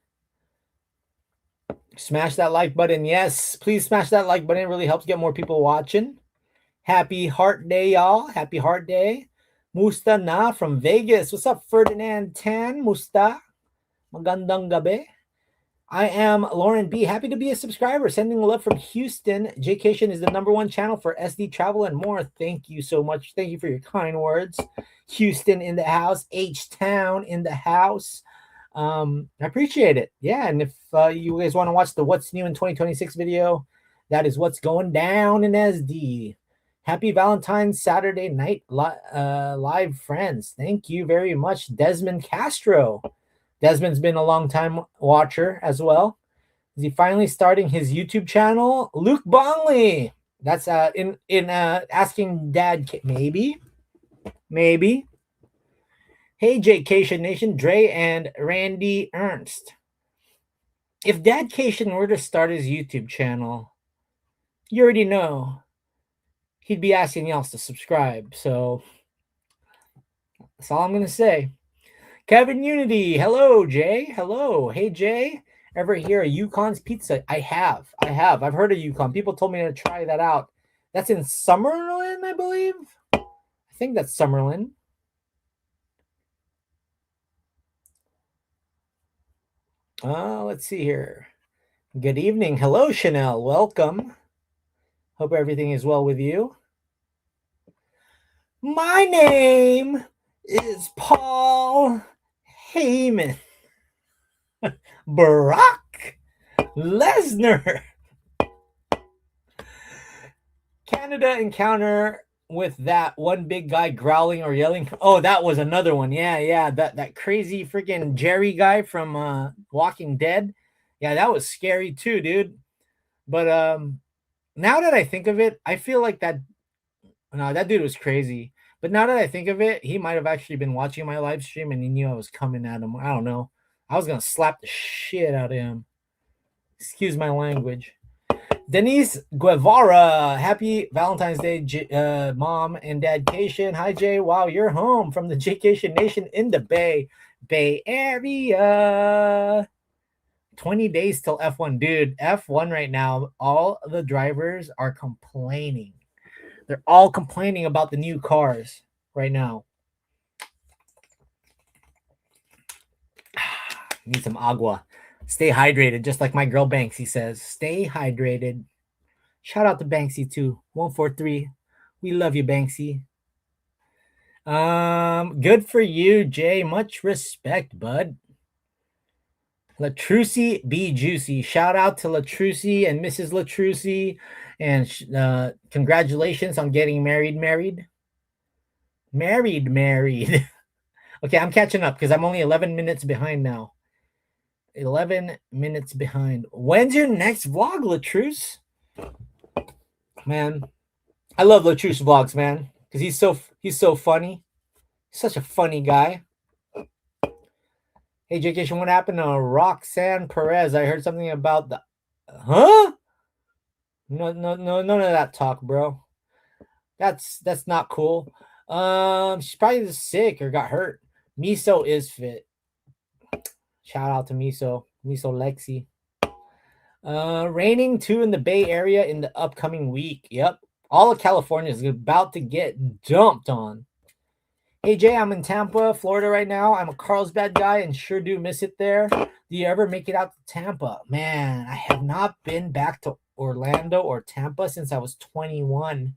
Smash that like button. Yes, please smash that like button. It really helps get more people watching. Happy Heart Day, y'all. Happy Heart Day. Musta na from Vegas. What's up, Ferdinand Tan? Musta. Magandang gabi. I am Lauren B. Happy to be a subscriber. Sending love from Houston. Jaycation is the #1 channel for SD travel and more. Thank you so much. Thank you for your kind words. Houston in the house. H-Town in the house. I appreciate it. Yeah, and if you guys want to watch the What's New in 2026 video, that is what's going down in SD. Happy Valentine's Saturday night live, friends. Thank you very much, Desmond Castro. Desmond's been a long time watcher as well. Is he finally starting his YouTube channel? Luke Bongley. That's in asking dad. Maybe. Hey, Jaycation Nation, Dre and Randy Ernst. If Dadcation were to start his YouTube channel, you already know he'd be asking y'all to subscribe. So that's all I'm going to say. Kevin Unity. Hello, Jay. Hello. Hey, Jay. Ever hear of Yukon's Pizza? I have. I've heard of Yukon. People told me to try that out. That's in Summerlin, I believe. I think that's Summerlin. Let's see here. Good evening. Hello, Chanel. Welcome. Hope everything is well with you. My name is Paul Heyman. Brock Lesnar. Canada encounter with that one big guy growling or yelling. Oh, that was another one. Yeah. That crazy freaking Jerry guy from Walking Dead. Yeah, that was scary too, dude. But now that I think of it, I feel like that dude was crazy. But now that I think of it, he might have actually been watching my live stream and he knew I was coming at him. I don't know. I was gonna slap the shit out of him. Excuse my language. Denise Guevara, happy Valentine's Day, mom and dad Cation. Hi, Jay. Wow, you're home from the Jaycation Nation in the Bay Area. 20 days till F1. Dude, F1 right now, all the drivers are complaining. They're all complaining about the new cars right now. Need some agua. Stay hydrated, just like my girl Banksy says. Stay hydrated. Shout out to Banksy too. 143. We love you, Banksy. Good for you, Jay. Much respect, bud. Latrucy be juicy. Shout out to Latrucy and Mrs. Latrucy, and congratulations on getting married. Okay, I'm catching up because I'm only 11 minutes behind now. 11 minutes behind. When's your next vlog, Latruce? Man, I love Latruce vlogs, man, because he's so funny. Such a funny guy. Hey, J.K., what happened to Roxanne Perez? I heard something about the... Huh? No, none of that talk, bro. That's not cool. She's probably just sick or got hurt. Miso is fit. Shout out to Miso Lexi. Raining too in the Bay Area in the upcoming week. Yep. All of California is about to get dumped on. Hey, Jay, I'm in Tampa, Florida right now. I'm a Carlsbad guy and sure do miss it there. Do you ever make it out to Tampa? Man, I have not been back to Orlando or Tampa since I was 21.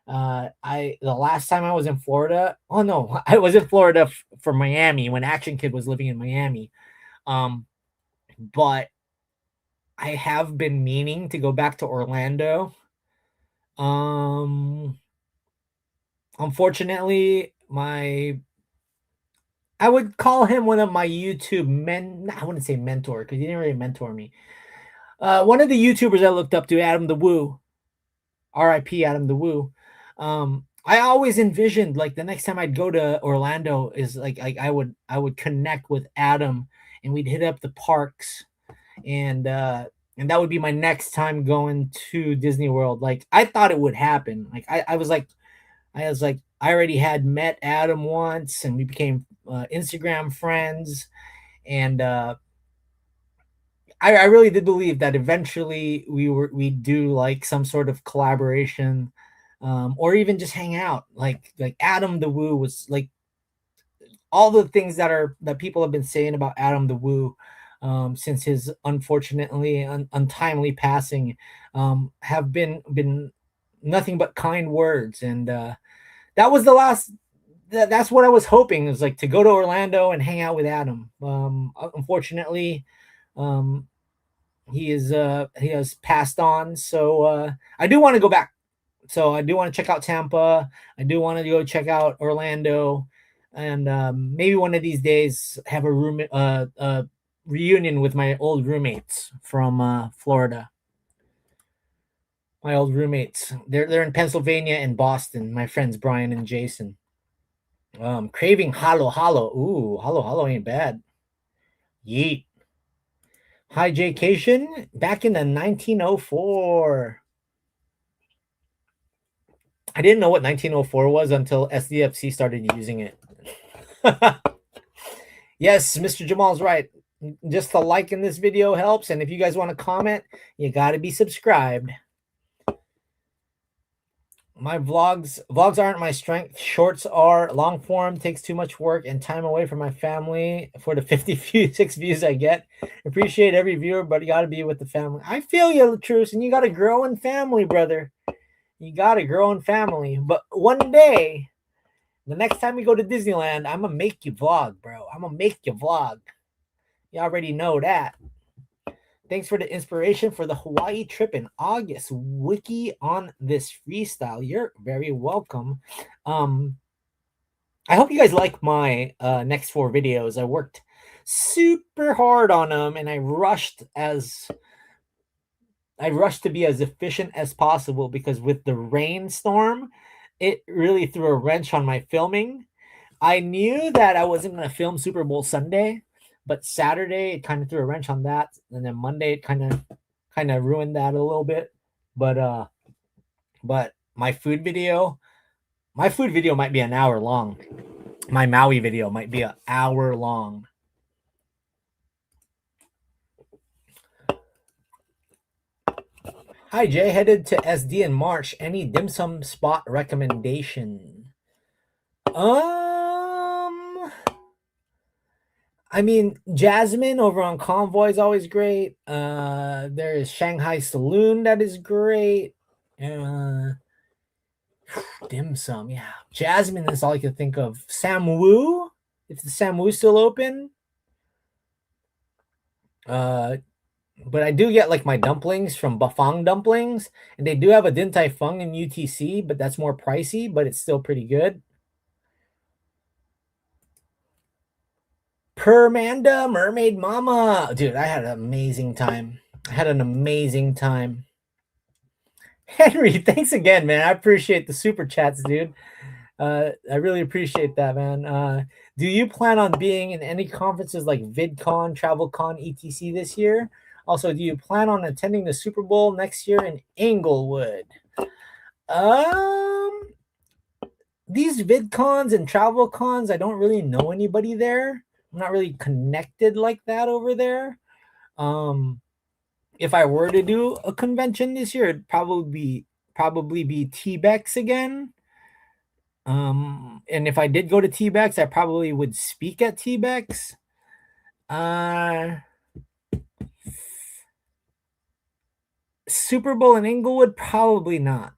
The last time I was in Florida, oh no, I was in Florida for Miami when Action Kid was living in Miami. But I have been meaning to go back to Orlando. Unfortunately, I would call him one of my YouTube I wouldn't say mentor because he didn't really mentor me. One of the YouTubers I looked up to, Adam the Woo, R.I.P. Adam the Woo. I always envisioned like the next time I'd go to Orlando is like I would connect with Adam and we'd hit up the parks and that would be my next time going to Disney World. Like I thought it would happen. Like I was like I already had met Adam once and we became Instagram friends and I really did believe that eventually we'd do like some sort of collaboration or even just hang out. Like Adam the Woo was like all the things that people have been saying about Adam the Woo since his unfortunately untimely passing have been nothing but kind words. And that was the last. That's what I was hoping is like to go to Orlando and hang out with Adam. Unfortunately, he has passed on. So I do want to go back. So I do want to check out Tampa. I do want to go check out Orlando, and maybe one of these days have a reunion with my old roommates from Florida. My old roommates. They're in Pennsylvania and Boston. My friends Brian and Jason. Craving Halo Halo. Ooh, Halo Halo ain't bad. Yeet. Hi, Jaycation. Back in the 1904. I didn't know what 1904 was until SDFC started using it. Yes, Mr. Jamal's right. Just the like in this video helps. And if you guys want to comment, you got to be subscribed. My vlogs aren't my strength. Shorts are. Long form takes too much work and time away from my family for the 56 views I get. Appreciate every viewer, but you got to be with the family. I feel you, Latrus, and you got a growing family, brother. You got a growing family. But one day, the next time we go to Disneyland, I'm going to make you vlog, bro. I'm going to make you vlog. You already know that. Thanks for the inspiration for the Hawaii trip in August. Wiki on this freestyle. You're very welcome. I hope you guys like my next 4 videos. I worked super hard on them, and I rushed to be as efficient as possible because with the rainstorm, it really threw a wrench on my filming. I knew that I wasn't going to film Super Bowl Sunday, but Saturday it kind of threw a wrench on that, and then Monday it kind of ruined that a little bit. But my food video might be an hour long. My Maui video might be an hour long. Hi Jay, headed to SD in March. Any dim sum spot recommendation? I mean, Jasmine over on Convoy is always great. There is Shanghai Saloon that is great. Dim sum, yeah. Jasmine is all I can think of. Sam Wu, if the Sam Wu's still open. But I do get like my dumplings from Bafang Dumplings, and they do have a Din Tai Fung in UTC, but that's more pricey, but it's still pretty good. Permanda Mermaid Mama, dude, I had an amazing time. Henry, thanks again, man. I appreciate the super chats, dude. I really appreciate that, man. Do you plan on being in any conferences like VidCon, TravelCon, etc. this year? Also, do you plan on attending the Super Bowl next year in Inglewood? Um, these VidCons and TravelCons, I don't really know anybody there. I'm not really connected like that over there. If I were to do a convention this year, it'd probably be T-Bex again. And if I did go to T-Bex, I probably would speak at T-Bex. Super Bowl in Inglewood, probably not.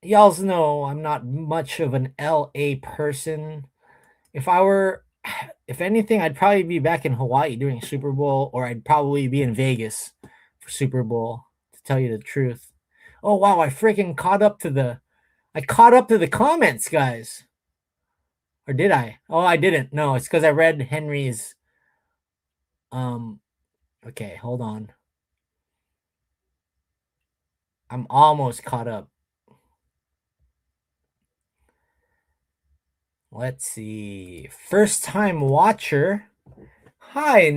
Y'all know I'm not much of an LA person. If anything, I'd probably be back in Hawaii during Super Bowl, or I'd probably be in Vegas for Super Bowl, to tell you the truth. Oh wow, I caught up to the comments, guys. Or did I? Oh, I didn't. No, it's because I read Henry's. Okay, hold on. I'm almost caught up. Let's see. First time watcher. Hi,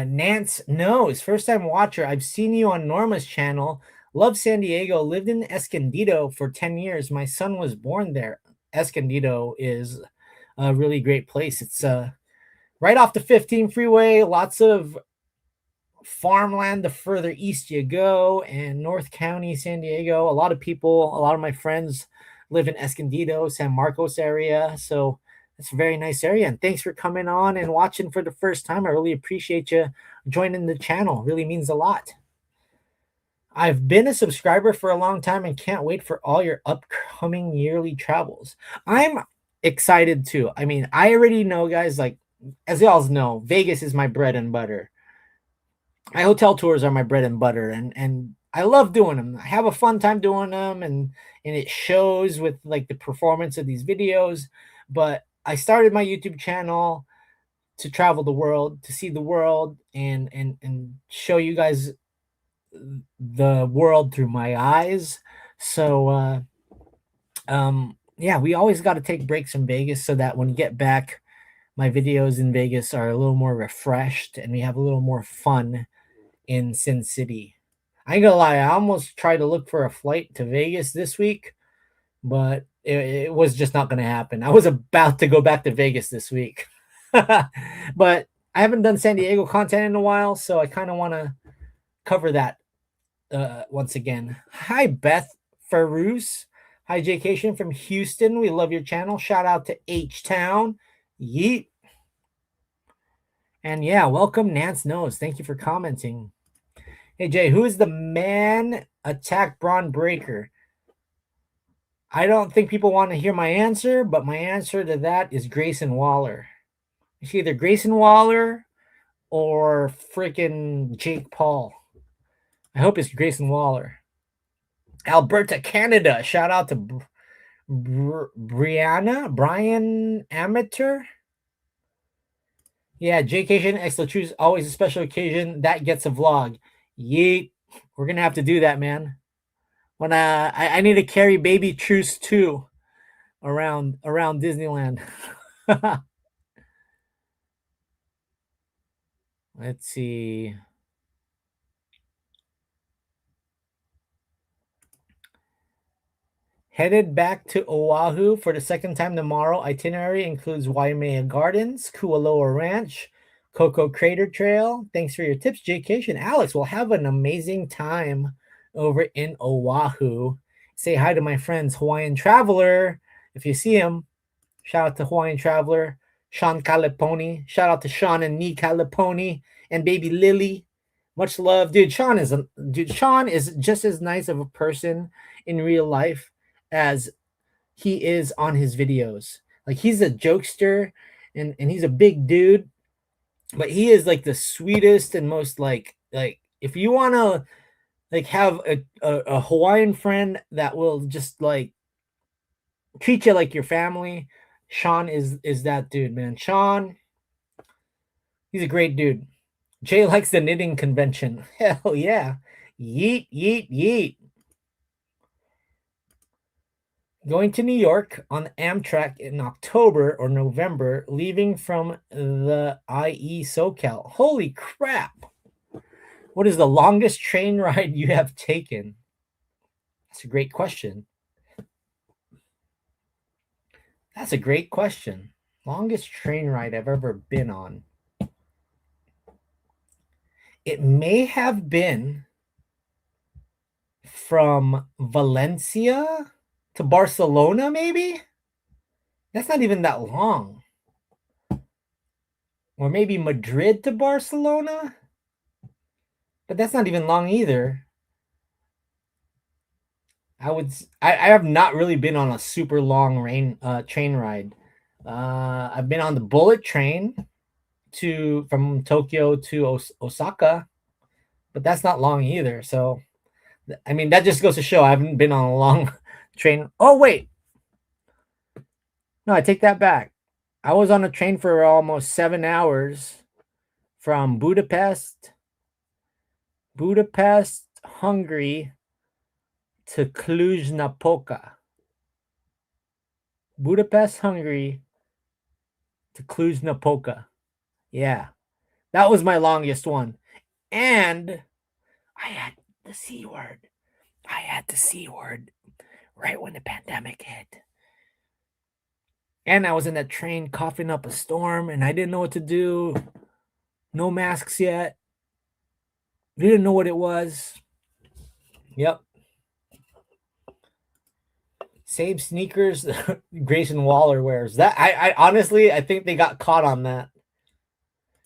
Nance knows. First time watcher. I've seen you on Norma's channel. Love San Diego. Lived in Escondido for 10 years. My son was born there. Escondido is a really great place. It's right off the 15 freeway. Lots of farmland the further east you go, and North County, San Diego. A lot of my friends live in Escondido, San Marcos area. So it's a very nice area. And thanks for coming on and watching for the first time. I really appreciate you joining the channel. It really means a lot. I've been a subscriber for a long time and can't wait for all your upcoming yearly travels. I'm excited too. I mean, I already know, guys, like, as y'all know, Vegas is my bread and butter. My hotel tours are my bread and butter, and I love doing them. I have a fun time doing them, and it shows with like the performance of these videos. But I started my YouTube channel to travel the world, to see the world, and show you guys the world through my eyes. So yeah, we always got to take breaks in Vegas so that when you get back, my videos in Vegas are a little more refreshed and we have a little more fun in Sin City. I ain't gonna lie, I almost tried to look for a flight to Vegas this week, but it was just not gonna happen. I was about to go back to Vegas this week. But I haven't done San Diego content in a while, so I kind of want to cover that once again. Hi, Beth Farouz. Hi, Jcation from Houston. We love your channel. Shout out to H-Town. Yeet. And yeah, welcome, Nance Knows. Thank you for commenting. Hey, Jay, who is the man attack Braun Breaker? I don't think people want to hear my answer, but my answer to that is Grayson Waller. It's either Grayson Waller or freaking Jake Paul. I hope it's Grayson Waller. Alberta, Canada. Shout out to Brian Amateur. Yeah, Jaycation Extra Choose always a special occasion that gets a vlog. Yeet. We're gonna have to do that, man. When I need to carry baby Truce 2 around Disneyland. Let's see. Headed back to Oahu for the second time tomorrow. Itinerary includes Waimea Gardens, Kualoa Ranch, Coco Crater Trail. Thanks for your tips, Jaycation. Alex, we'll have an amazing time over in Oahu. Say hi to my friends, Hawaiian Traveler. If you see him, shout out to Hawaiian Traveler, Sean Caliponi. Shout out to Sean and Nee Caliponi and baby Lily. Much love, dude. Sean is just as nice of a person in real life as he is on his videos. Like he's a jokester and he's a big dude, but he is like the sweetest and most like if you want to like have a Hawaiian friend that will just like treat you like your family, Sean is that dude, man. Sean, he's a great dude. Jay likes the knitting convention. Hell yeah. Yeet, yeet, yeet. Going to New York on Amtrak in October or November, leaving from the IE SoCal. Holy crap. What is the longest train ride you have taken? That's a great question. That's a great question. Longest train ride I've ever been on. It may have been from Valencia to Barcelona, maybe? That's not even that long. Or maybe Madrid to Barcelona? But that's not even long either. I have not really been on a super long train ride. I've been on the bullet train from Tokyo to Osaka, but that's not long either. So, I mean, that just goes to show I haven't been on a long train. Oh wait, no, I take that back. I was on a train for almost 7 hours from Budapest, Hungary to Cluj-Napoca. Budapest, Hungary to Cluj-Napoca. Yeah, that was my longest one. And I had the C word. I had the C word right when the pandemic hit. And I was in that train coughing up a storm and I didn't know what to do. No masks yet. Didn't know what it was. Yep. Same sneakers Grayson Waller wears. That I honestly I think they got caught on that.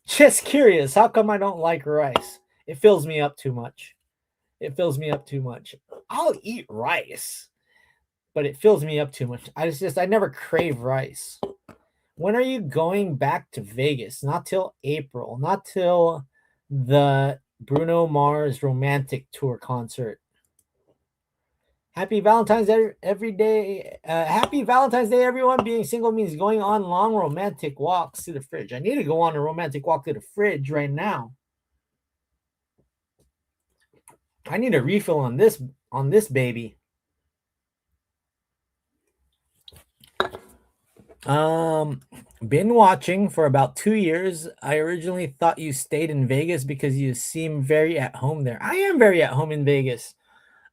Just curious, how come I don't like rice? It fills me up too much. It fills me up too much. I'll eat rice, but it fills me up too much. I never crave rice. When are you going back to Vegas? Not till April. Not till the Bruno Mars Romantic Tour concert. Happy Valentine's Day every day. Happy Valentine's Day, everyone. Being single means going on long romantic walks to the fridge. I need to go on a romantic walk to the fridge right now. I need a refill on this baby. Been watching for about 2 years. I originally thought you stayed in Vegas because you seem very at home there. I am very at home in Vegas.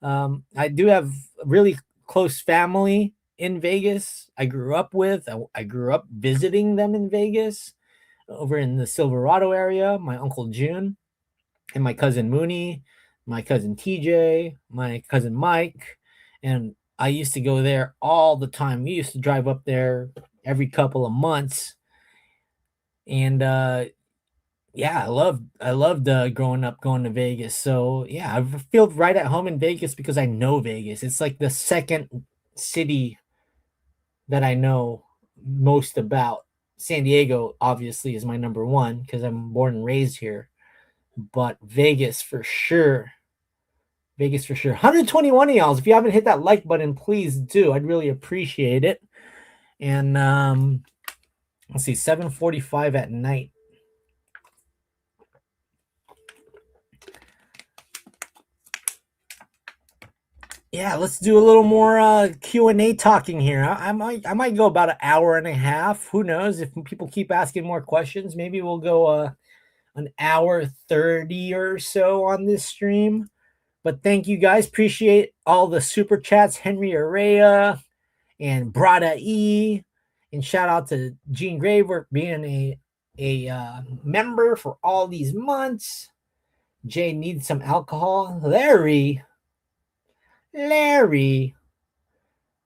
I do have really close family in Vegas. I grew up with. I grew up visiting them in Vegas, over in the Silverado area. My uncle June and my cousin Mooney, my cousin TJ, my cousin Mike, and I used to go there all the time. We used to drive up there every couple of months, and yeah, I loved growing up going to Vegas. So yeah, I feel right at home in Vegas because I know Vegas. It's like the second city that I know most about. San Diego obviously is my number one because I'm born and raised here, but Vegas for sure. Vegas for sure. 121 of y'all. If you haven't hit that like button, please do. I'd really appreciate it. And let's see, 7:45 at night. Yeah, let's do a little more Q&A talking here. I might go about an hour and a half. Who knows? If people keep asking more questions, maybe we'll go an hour 30 or so on this stream. But thank you guys. Appreciate all the super chats. Henry Araya and Brada E. And shout out to Gene Graver being a member for all these months. Jay needs some alcohol. Larry,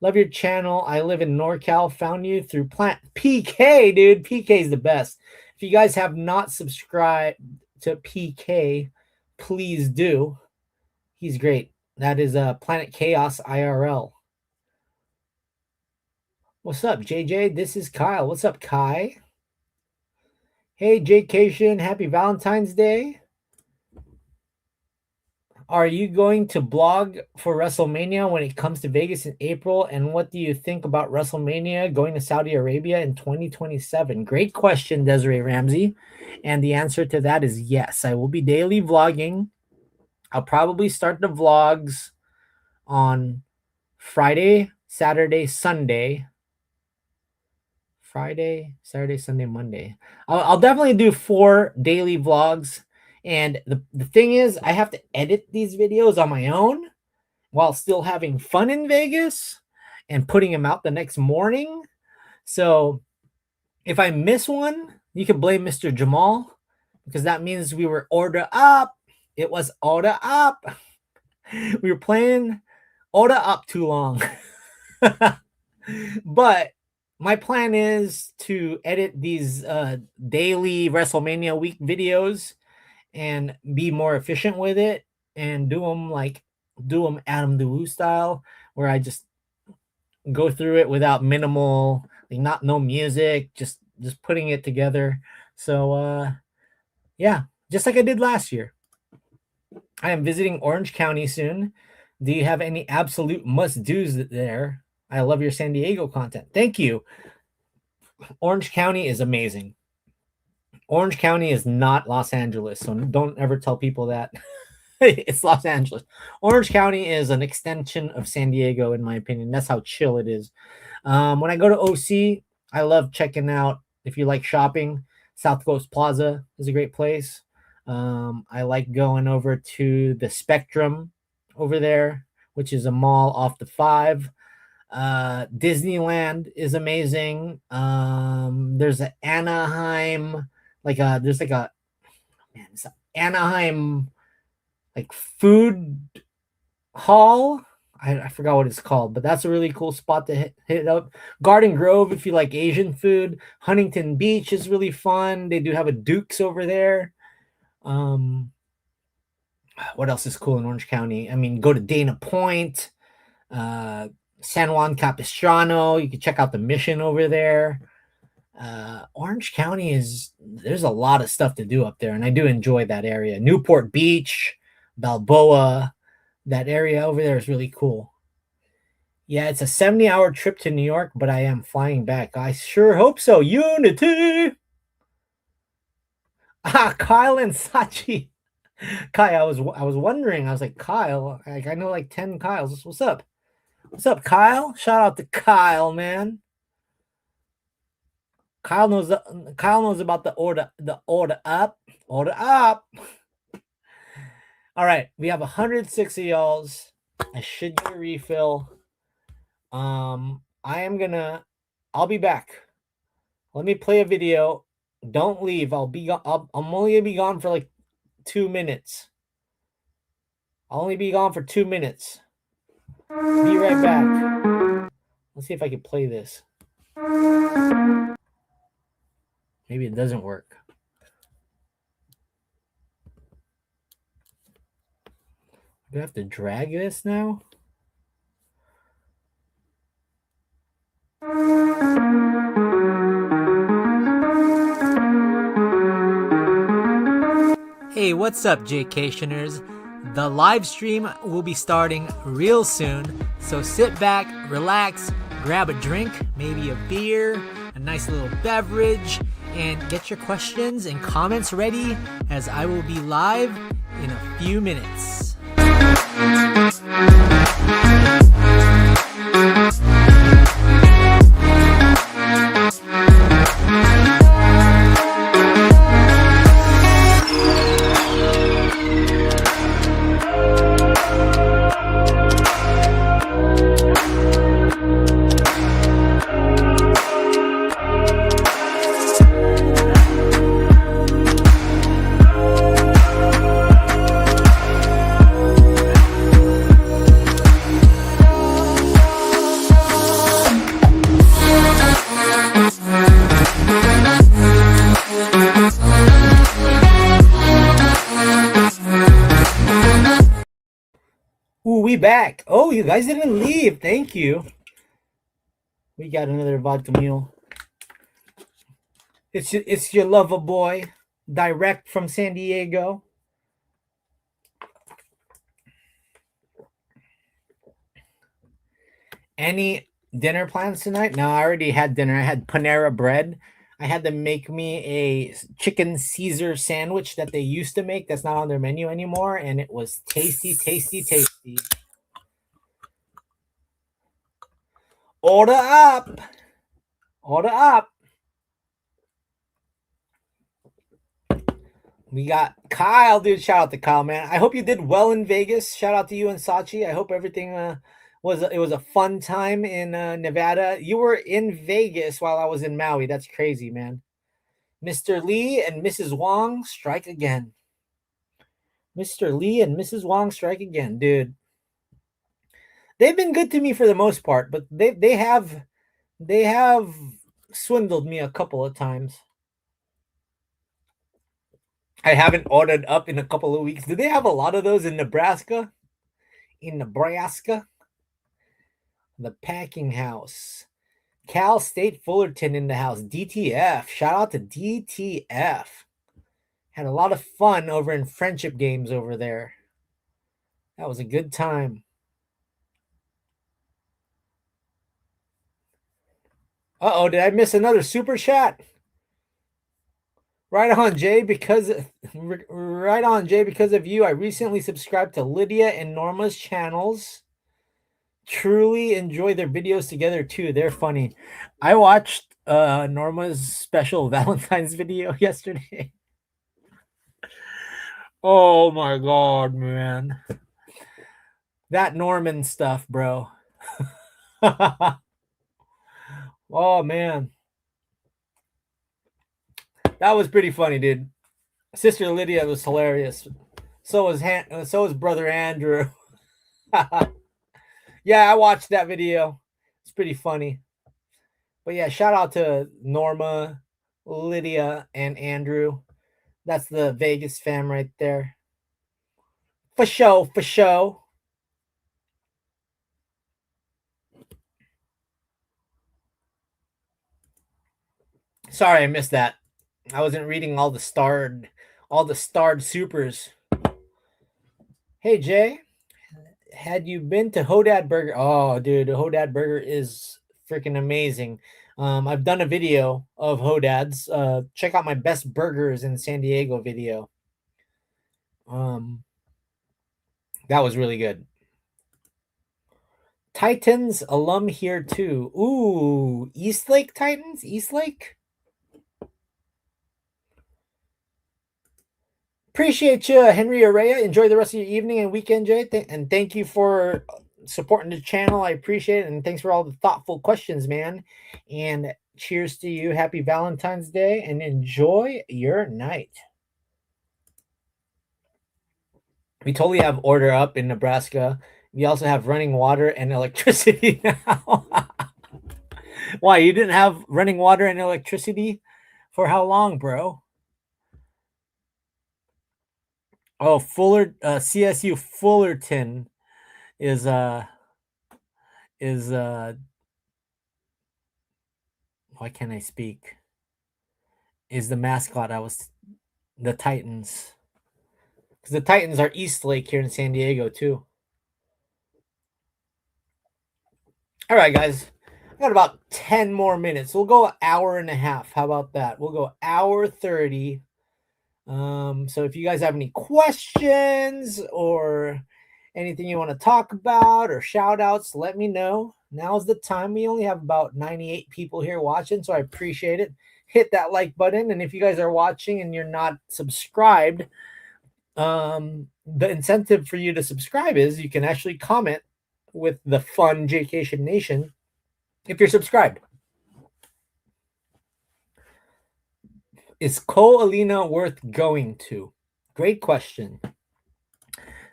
love your channel. I live in NorCal. Found you through Plant PK, dude. PK is the best. If you guys have not subscribed to PK, please do. He's great. That is Planet Chaos IRL. What's up, JJ? This is Kyle. What's up, Kai? Hey, Jaycation. Happy Valentine's Day. Are you going to blog for WrestleMania when it comes to Vegas in April? And what do you think about WrestleMania going to Saudi Arabia in 2027? Great question, Desiree Ramsey. And the answer to that is yes. I will be daily vlogging. I'll probably start the vlogs on Friday, Saturday, Sunday. Friday, Saturday, Sunday, Monday. I'll definitely do 4 daily vlogs. And the thing is, I have to edit these videos on my own while still having fun in Vegas and putting them out the next morning. So if I miss one, you can blame Mr. Jamal, because that means we were order up. It was order up. We were playing order up too long. But my plan is to edit these daily WrestleMania week videos and be more efficient with it and do them Adam DeWoo style, where I just go through it without minimal, like no music, just putting it together. So yeah, just like I did last year. I am visiting Orange County soon. Do you have any absolute must-dos there? I love your San Diego content. Thank you. Orange County is amazing. Orange County is not Los Angeles, so don't ever tell people that. It's Los Angeles. Orange County is an extension of San Diego, in my opinion. That's how chill it is. When I go to OC, I love checking out, if you like shopping, South Coast Plaza is a great place. I like going over to the Spectrum over there, which is a mall off the 5. Disneyland is amazing. There's an Anaheim, it's an Anaheim like food hall. I forgot what it's called, but that's a really cool spot to hit up. Garden Grove, if you like Asian food. Huntington Beach is really fun. They do have a Duke's over there. What else is cool in Orange County? I mean, go to Dana Point, San Juan Capistrano. You can check out the Mission over there. Orange County there's a lot of stuff to do up there, and I do enjoy that area. Newport Beach, Balboa, that area over there is really cool. Yeah, it's a 70-hour trip to New York, but I am flying back. I sure hope so. Unity. Kyle and Sachi. Kai, I was wondering. I was like, Kyle, I know like 10 Kyles. What's up? What's up, Kyle? Shout out to Kyle, man. Kyle knows about the order up. Order up. All right, we have 106 of y'all's. I should get a refill. I'll be back. Let me play a video. Don't leave. I'm only gonna be gone for like 2 minutes. I'll only be gone for 2 minutes. Be right back. Let's see if I can play this. Maybe it doesn't work. Do I have to drag this now? Hey, what's up, Jaycationers? The live stream will be starting real soon, so sit back, relax, grab a drink, maybe a beer, a nice little beverage, and get your questions and comments ready, as I will be live in a few minutes. Ooh, we back. Oh, you guys didn't leave. Thank you. We got another vodka mule. It's your lover boy, direct from San Diego. Any dinner plans tonight? No, I already had dinner. I had Panera bread. I had them make me a chicken Caesar sandwich that they used to make. That's not on their menu anymore, and it was tasty, tasty, tasty. Order up. Order up. We got Kyle, dude. Shout out to Kyle, man. I hope you did well in Vegas. Shout out to you and Sachi. I hope everything was a fun time in Nevada. You were in Vegas while I was in Maui. That's crazy, man. Mr. Lee and Mrs. Wong strike again. Mr. Lee and Mrs. Wong strike again, dude. They've been good to me for the most part, but they have swindled me a couple of times. I haven't ordered up in a couple of weeks. Do they have a lot of those in Nebraska? In Nebraska? The Packing House. Cal State Fullerton in the house. DTF. Shout out to DTF. Had a lot of fun over in friendship games over there. That was a good time. Uh-oh, did I miss another super chat? Right on, Jay. Because of you, I recently subscribed to Lydia and Norma's channels. Truly enjoy their videos together too. They're funny. I watched Norma's special Valentine's video yesterday. Oh my god, man. That Norman stuff, bro. Oh man. That was pretty funny, dude. Sister Lydia was hilarious. So was brother Andrew. Yeah, I watched that video. It's pretty funny. But yeah, shout out to Norma, Lydia, and Andrew. That's the Vegas fam right there. For show, for show. Sorry, I missed that. I wasn't reading all the starred supers. Hey Jay, had you been to Hodad Burger? Oh, dude, Hodad Burger is freaking amazing. I've done a video of Hodad's. Check out my best burgers in San Diego video. That was really good. Titans alum here too. Ooh, Eastlake Titans? Eastlake? Appreciate you, Henry Araya. Enjoy the rest of your evening and weekend, Jay. And thank you for supporting the channel. I appreciate it. And thanks for all the thoughtful questions, man. And cheers to you. Happy Valentine's Day and enjoy your night. We totally have order up in Nebraska. We also have running water and electricity now. Why, you didn't have running water and electricity for how long, bro? Oh, CSU Fullerton is why can't I speak? Is the mascot. The Titans. Because the Titans are Eastlake here in San Diego too. All right, guys. I got about 10 more minutes. We'll go an hour and a half. How about that? We'll go hour 30. So if you guys have any questions or anything you want to talk about or shout outs, let me know. Now's the time. We only have about 98 people here watching, so I appreciate it. Hit that like button. And if you guys are watching and you're not subscribed, the incentive for you to subscribe is you can actually comment with the fun Jaycation Nation if you're subscribed. Is Ko Alina worth going to? Great question.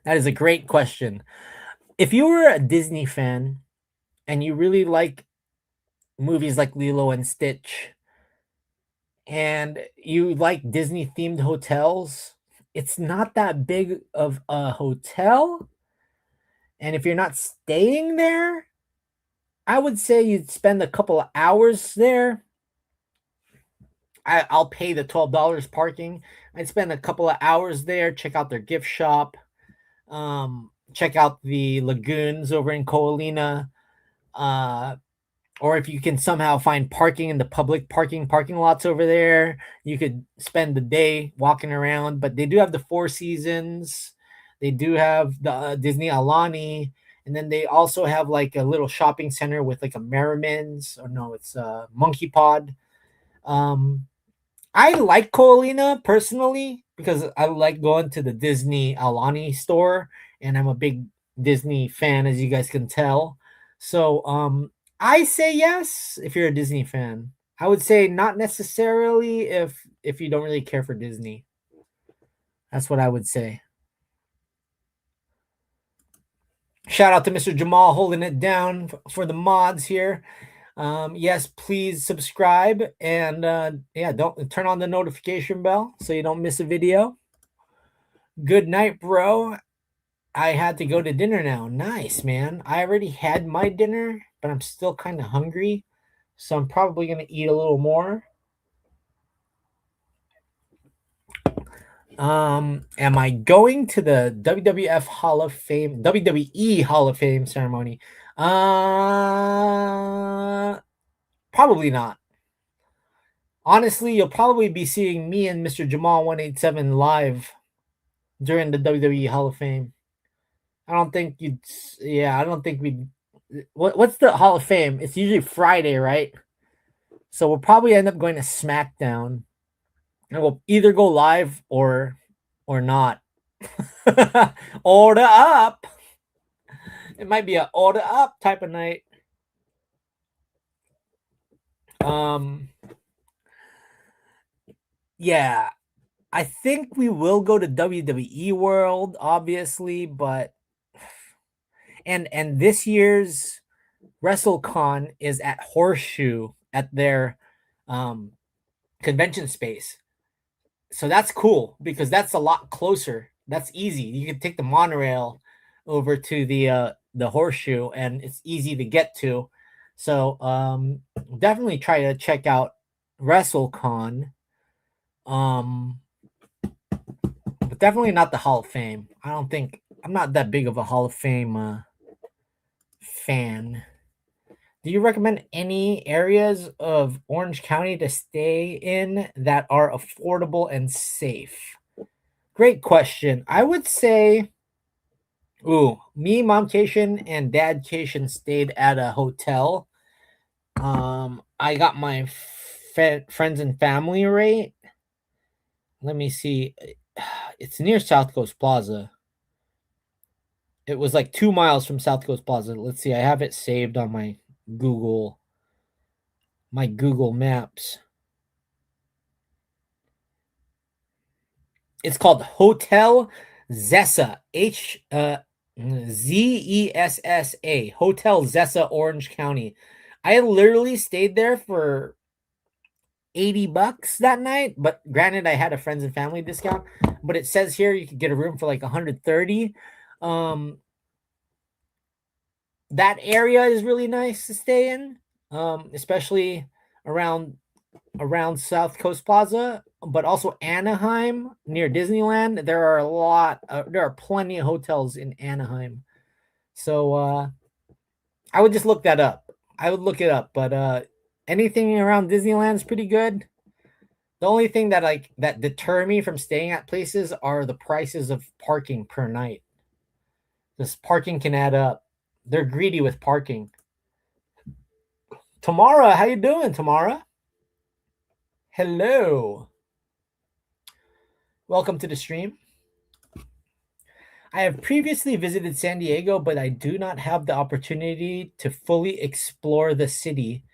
That is a great question. If you were a Disney fan and you really like movies like Lilo and Stitch and you like Disney themed hotels, it's not that big of a hotel. And if you're not staying there, I would say you'd spend a couple of hours there. I'll pay the $12 parking. I'd spend a couple of hours there, check out their gift shop, check out the lagoons over in Coalina. Or if you can somehow find parking in the public parking lots over there, you could spend the day walking around. But they do have the Four Seasons, they do have the Disney Alani, and then they also have like a little shopping center with like a Merriman's, or no, it's a Monkey Pod. Um, I like Coalina personally because I like going to the Disney Alani store, and I'm a big Disney fan, as you guys can tell. So, I say yes if you're a Disney fan. I would say not necessarily if you don't really care for Disney. That's what I would say. Shout out to Mr. Jamal holding it down for the mods here. Yes, please subscribe and yeah, don't turn on the notification bell so you don't miss a video. Good night, bro. I had to go to dinner now. Nice, man. I already had my dinner, but I'm still kind of hungry. So I'm probably going to eat a little more. Am I going to the WWF Hall of Fame, WWE Hall of Fame ceremony? Probably not. Honestly, you'll probably be seeing me and Mr. Jamal 187 live during the WWE Hall of Fame. I don't think you'd. Yeah, I don't think we'd. What's the Hall of Fame? It's usually Friday, right? So we'll probably end up going to SmackDown, and we'll either go live or not. Order up. It might be a order up type of night. Yeah, I think we will go to WWE World, obviously, but and this year's WrestleCon is at Horseshoe at their convention space. So that's cool because that's a lot closer. That's easy. You can take the monorail over to the Horseshoe and it's easy to get to. So definitely try to check out WrestleCon. But definitely not the Hall of Fame. I don't think I'm not that big of a Hall of Fame fan. Do you recommend any areas of Orange County to stay in that are affordable and safe? Great question. I would say, me, momcation, and dadcation stayed at a hotel. I got my friends and family rate. Let me see. It's near South Coast Plaza. It was like 2 miles from South Coast Plaza. Let's see. I have it saved on my Google Maps. It's called Hotel Zessa. Zessa. Hotel Zessa, Orange County. I literally stayed there for $80 that night, but granted, I had a friends and family discount. But it says here you could get a room for like 130. That area is really nice to stay in, especially around South Coast Plaza, but also Anaheim near Disneyland. There are plenty of hotels in Anaheim. So I would just look that up. I would look it up, but anything around Disneyland is pretty good. The only thing that deter me from staying at places are the prices of parking per night. This parking can add up. They're greedy with parking. Tamara, how you doing, Tamara? Hello. Welcome to the stream. I have previously visited San Diego, but I do not have the opportunity to fully explore the city.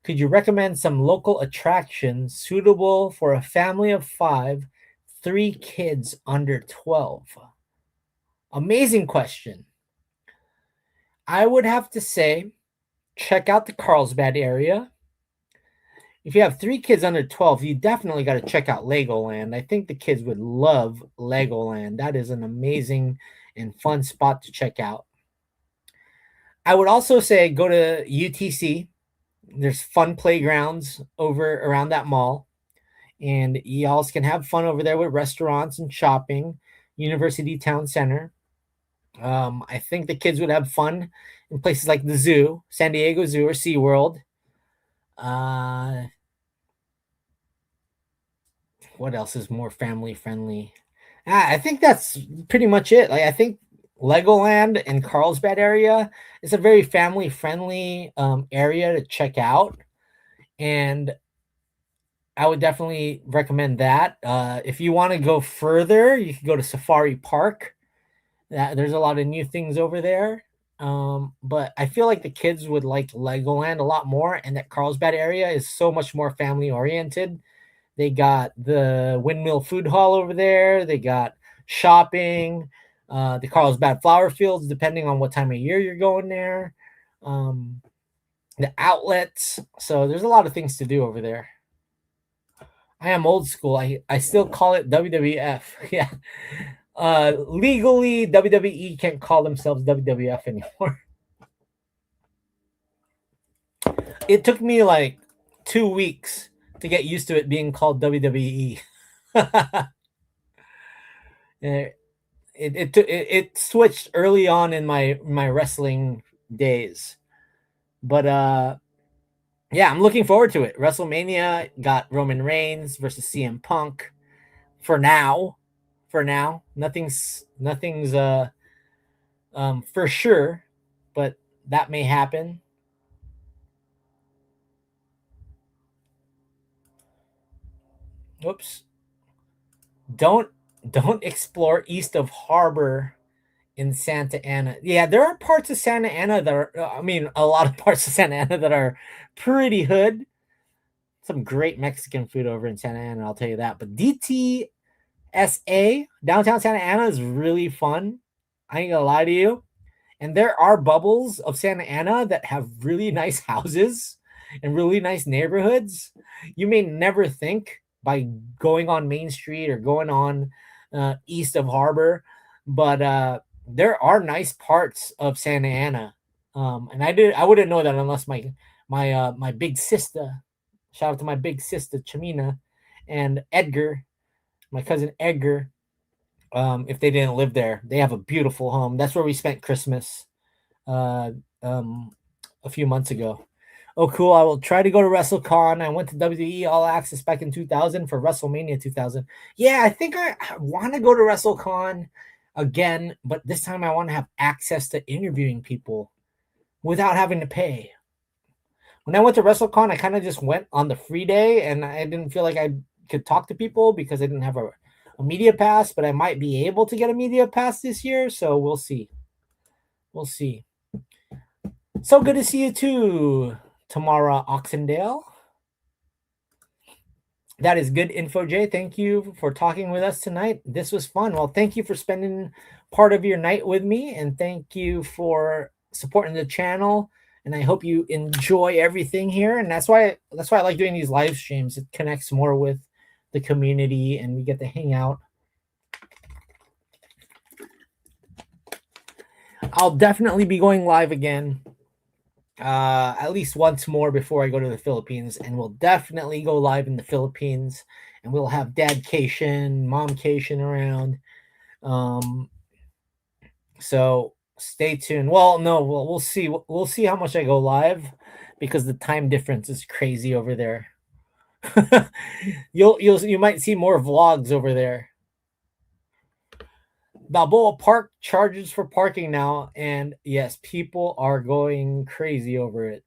Could you recommend some local attractions suitable for a family of 5, 3 kids under 12? Amazing question. I would have to say, check out the Carlsbad area. If you have 3 kids under 12, you definitely got to check out Legoland. I think the kids would love Legoland. That is an amazing and fun spot to check out. I would also say go to UTC. There's fun playgrounds over around that mall, and y'all can have fun over there with restaurants and shopping. University Town Center. I think the kids would have fun in places like the zoo, San Diego Zoo or SeaWorld. Uh, what else is more family friendly? I think that's pretty much it. Like I think Legoland and Carlsbad area is a very family friendly area to check out, and I would definitely recommend that. If you want to go further, you can go to Safari Park. There's a lot of new things over there. But I feel like the kids would like Legoland a lot more, and that Carlsbad area is so much more family oriented. They got the Windmill Food Hall over there. They got shopping, the Carlsbad flower fields, depending on what time of year you're going there. Um, the outlets. So there's a lot of things to do over there. I am old school. I still call it WWF. Yeah. Legally, WWE can't call themselves WWF anymore. It took me like 2 weeks to get used to it being called WWE. It switched early on in my wrestling days, but yeah, I'm looking forward to it. WrestleMania got Roman Reigns versus CM Punk. For now, nothing's for sure, but that may happen. Oops. Don't explore east of Harbor in Santa Ana. Yeah, there are parts of Santa Ana that are, I mean, a lot of parts of Santa Ana that are pretty hood. Some great Mexican food over in Santa Ana, I'll tell you that. But DTSA, downtown Santa Ana, is really fun. I ain't gonna lie to you. And there are bubbles of Santa Ana that have really nice houses and really nice neighborhoods. You may never think by going on Main Street or going on east of Harbor, but there are nice parts of Santa Ana. And I wouldn't know that unless my big sister, shout out to my big sister Chamina and Edgar, my cousin Edgar. If they didn't live there, they have a beautiful home. That's where we spent Christmas uh, um, a few months ago. Oh, cool. I will try to go to WrestleCon. I went to WWE All Access back in 2000 for WrestleMania 2000. Yeah, I think I want to go to WrestleCon again, but this time I want to have access to interviewing people without having to pay. When I went to WrestleCon, I kind of just went on the free day and I didn't feel like I could talk to people because I didn't have a media pass, but I might be able to get a media pass this year. So we'll see. We'll see. So good to see you too, Tamara Oxendale. That is good info, Jay. Thank you for talking with us tonight. This was fun. Well, thank you for spending part of your night with me, and thank you for supporting the channel. And I hope you enjoy everything here. And that's why I like doing these live streams. It connects more with the community, and we get to hang out. I'll definitely be going live again at least once more before I go to the Philippines, and we'll definitely go live in the Philippines, and we'll have dadcation, momcation around. So stay tuned. Well, no, we'll see. We'll see how much I go live because the time difference is crazy over there. You might see more vlogs over there. Balboa Park charges for parking now, and yes, people are going crazy over it.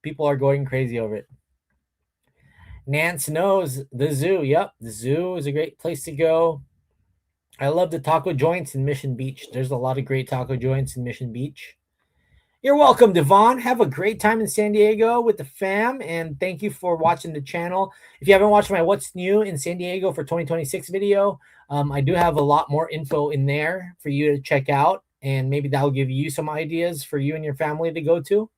People are going crazy over it. Nance knows the zoo. Yep, the zoo is a great place to go. I love the taco joints in Mission Beach. There's a lot of great taco joints in Mission Beach. You're welcome, Devon. Have a great time in San Diego with the fam, and thank you for watching the channel. If you haven't watched my What's New in San Diego for 2026 video, I do have a lot more info in there for you to check out, and maybe that'll give you some ideas for you and your family to go to.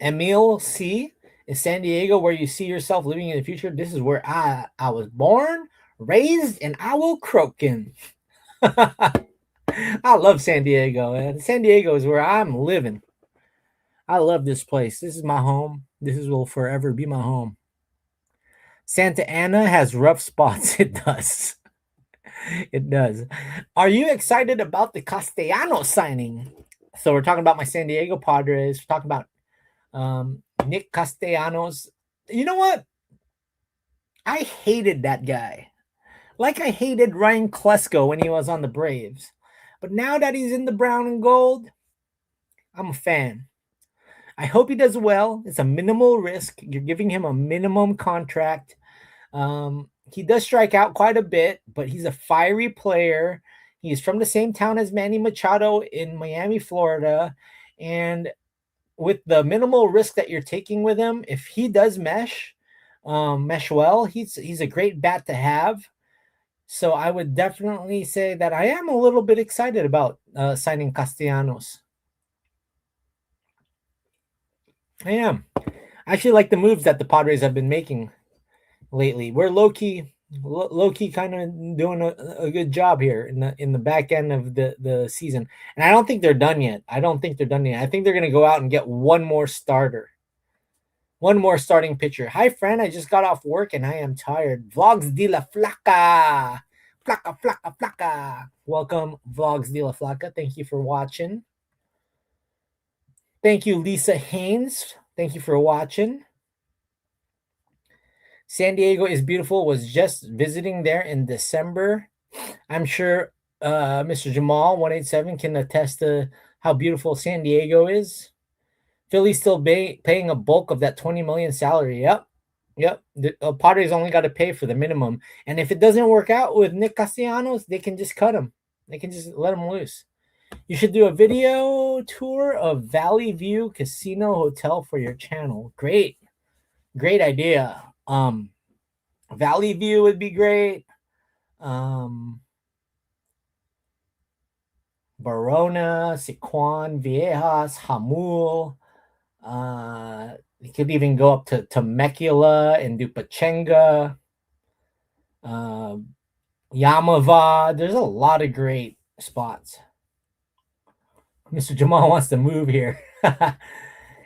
Emil C. Is San Diego where you see yourself living in the future? This is where I was born, raised, and I will croak in. I love San Diego, man. San Diego is where I'm living. I love this place. This is my home. This will forever be my home. Santa Ana has rough spots. It does. It does. Are you excited about the Castellanos signing? So we're talking about my San Diego Padres. We're talking about Nick Castellanos. You know what? I hated that guy. Like I hated Ryan Klesko when he was on the Braves. But now that he's in the brown and gold, I'm a fan. I hope he does well. It's a minimal risk. You're giving him a minimum contract. He does strike out quite a bit, but he's a fiery player. He's from the same town as Manny Machado in Miami, Florida. And with the minimal risk that you're taking with him, if he does mesh well, he's a great bat to have. So I would definitely say that I am a little bit excited about signing Castellanos. I am. I actually like the moves that the Padres have been making lately. We're low key kind of doing a good job here in the back end of the season. And I don't think they're done yet. I think they're going to go out and get one more starter. One more starting pitcher. Hi, friend. I just got off work and I am tired. Vlogs de la Flaca. Flaca, flaca, flaca. Welcome, Vlogs de la Flaca. Thank you for watching. Thank you, Lisa Haynes. Thank you for watching. San Diego is beautiful. Was just visiting there in December. I'm sure Mr. Jamal 187 can attest to how beautiful San Diego is. Philly's still paying a bulk of that 20 million salary. Yep. The Padres only got to pay for the minimum. And if it doesn't work out with Nick Castellanos, they can just cut him. They can just let him loose. You should do a video tour of Valley View Casino Hotel for your channel. Great idea. Valley View would be great. Barona, Siquan, Viejas, Hamul. You could even go up to Temecula and do Pachenga, Yamava. There's a lot of great spots. Mr. Jamal wants to move here.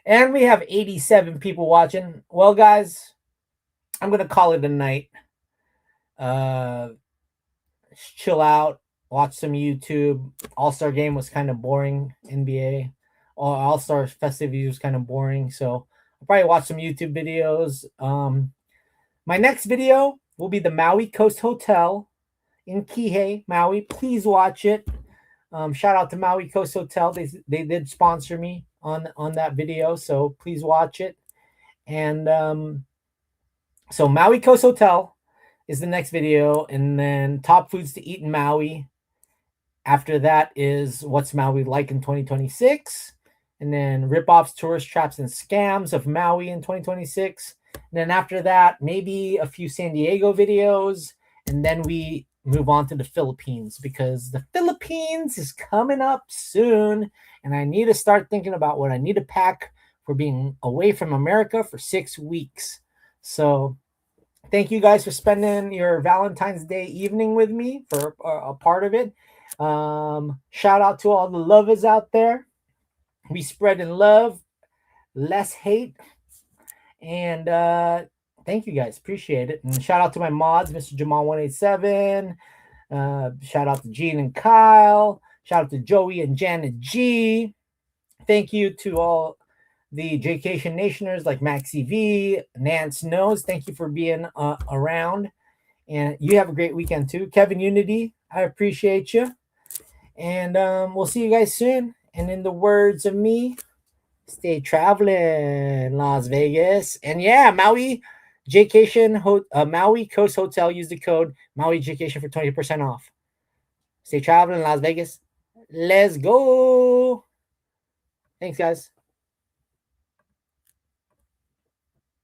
And we have 87 people watching. Well, guys, I'm going to call it a night. Chill out, watch some YouTube. All-Star game was kind of boring. NBA. All-Star festivities was kind of boring. So I'll probably watch some YouTube videos. My next video will be the Maui Coast Hotel in Kihei, Maui. Please watch it. Shout out to Maui Coast Hotel. They did sponsor me on that video, so please watch it. And so Maui Coast Hotel is the next video, and then top foods to eat in Maui. After that is what's Maui like in 2026, and then rip-offs, tourist traps, and scams of Maui in 2026. And then after that, maybe a few San Diego videos, and then we move on to the Philippines, because the Philippines is coming up soon, and I need to start thinking about what I need to pack for being away from America for 6 weeks. So thank you guys for spending your Valentine's Day evening with me for a part of it. Shout out to all the lovers out there. We spread in love, less hate. And thank you guys. Appreciate it. And shout out to my mods, Mr. Jamal 187. Shout out to Gene and Kyle. Shout out to Joey and Janet G. Thank you to all the Jcation Nationers like Maxi V, Nance Knows. Thank you for being around. And you have a great weekend too. Kevin Unity, I appreciate you. And we'll see you guys soon. And in the words of me, stay traveling, Las Vegas. And yeah, Maui Maui Coast Hotel. Use the code Maui Jcation for 20% off. Stay traveling, Las Vegas. Let's go. Thanks, guys.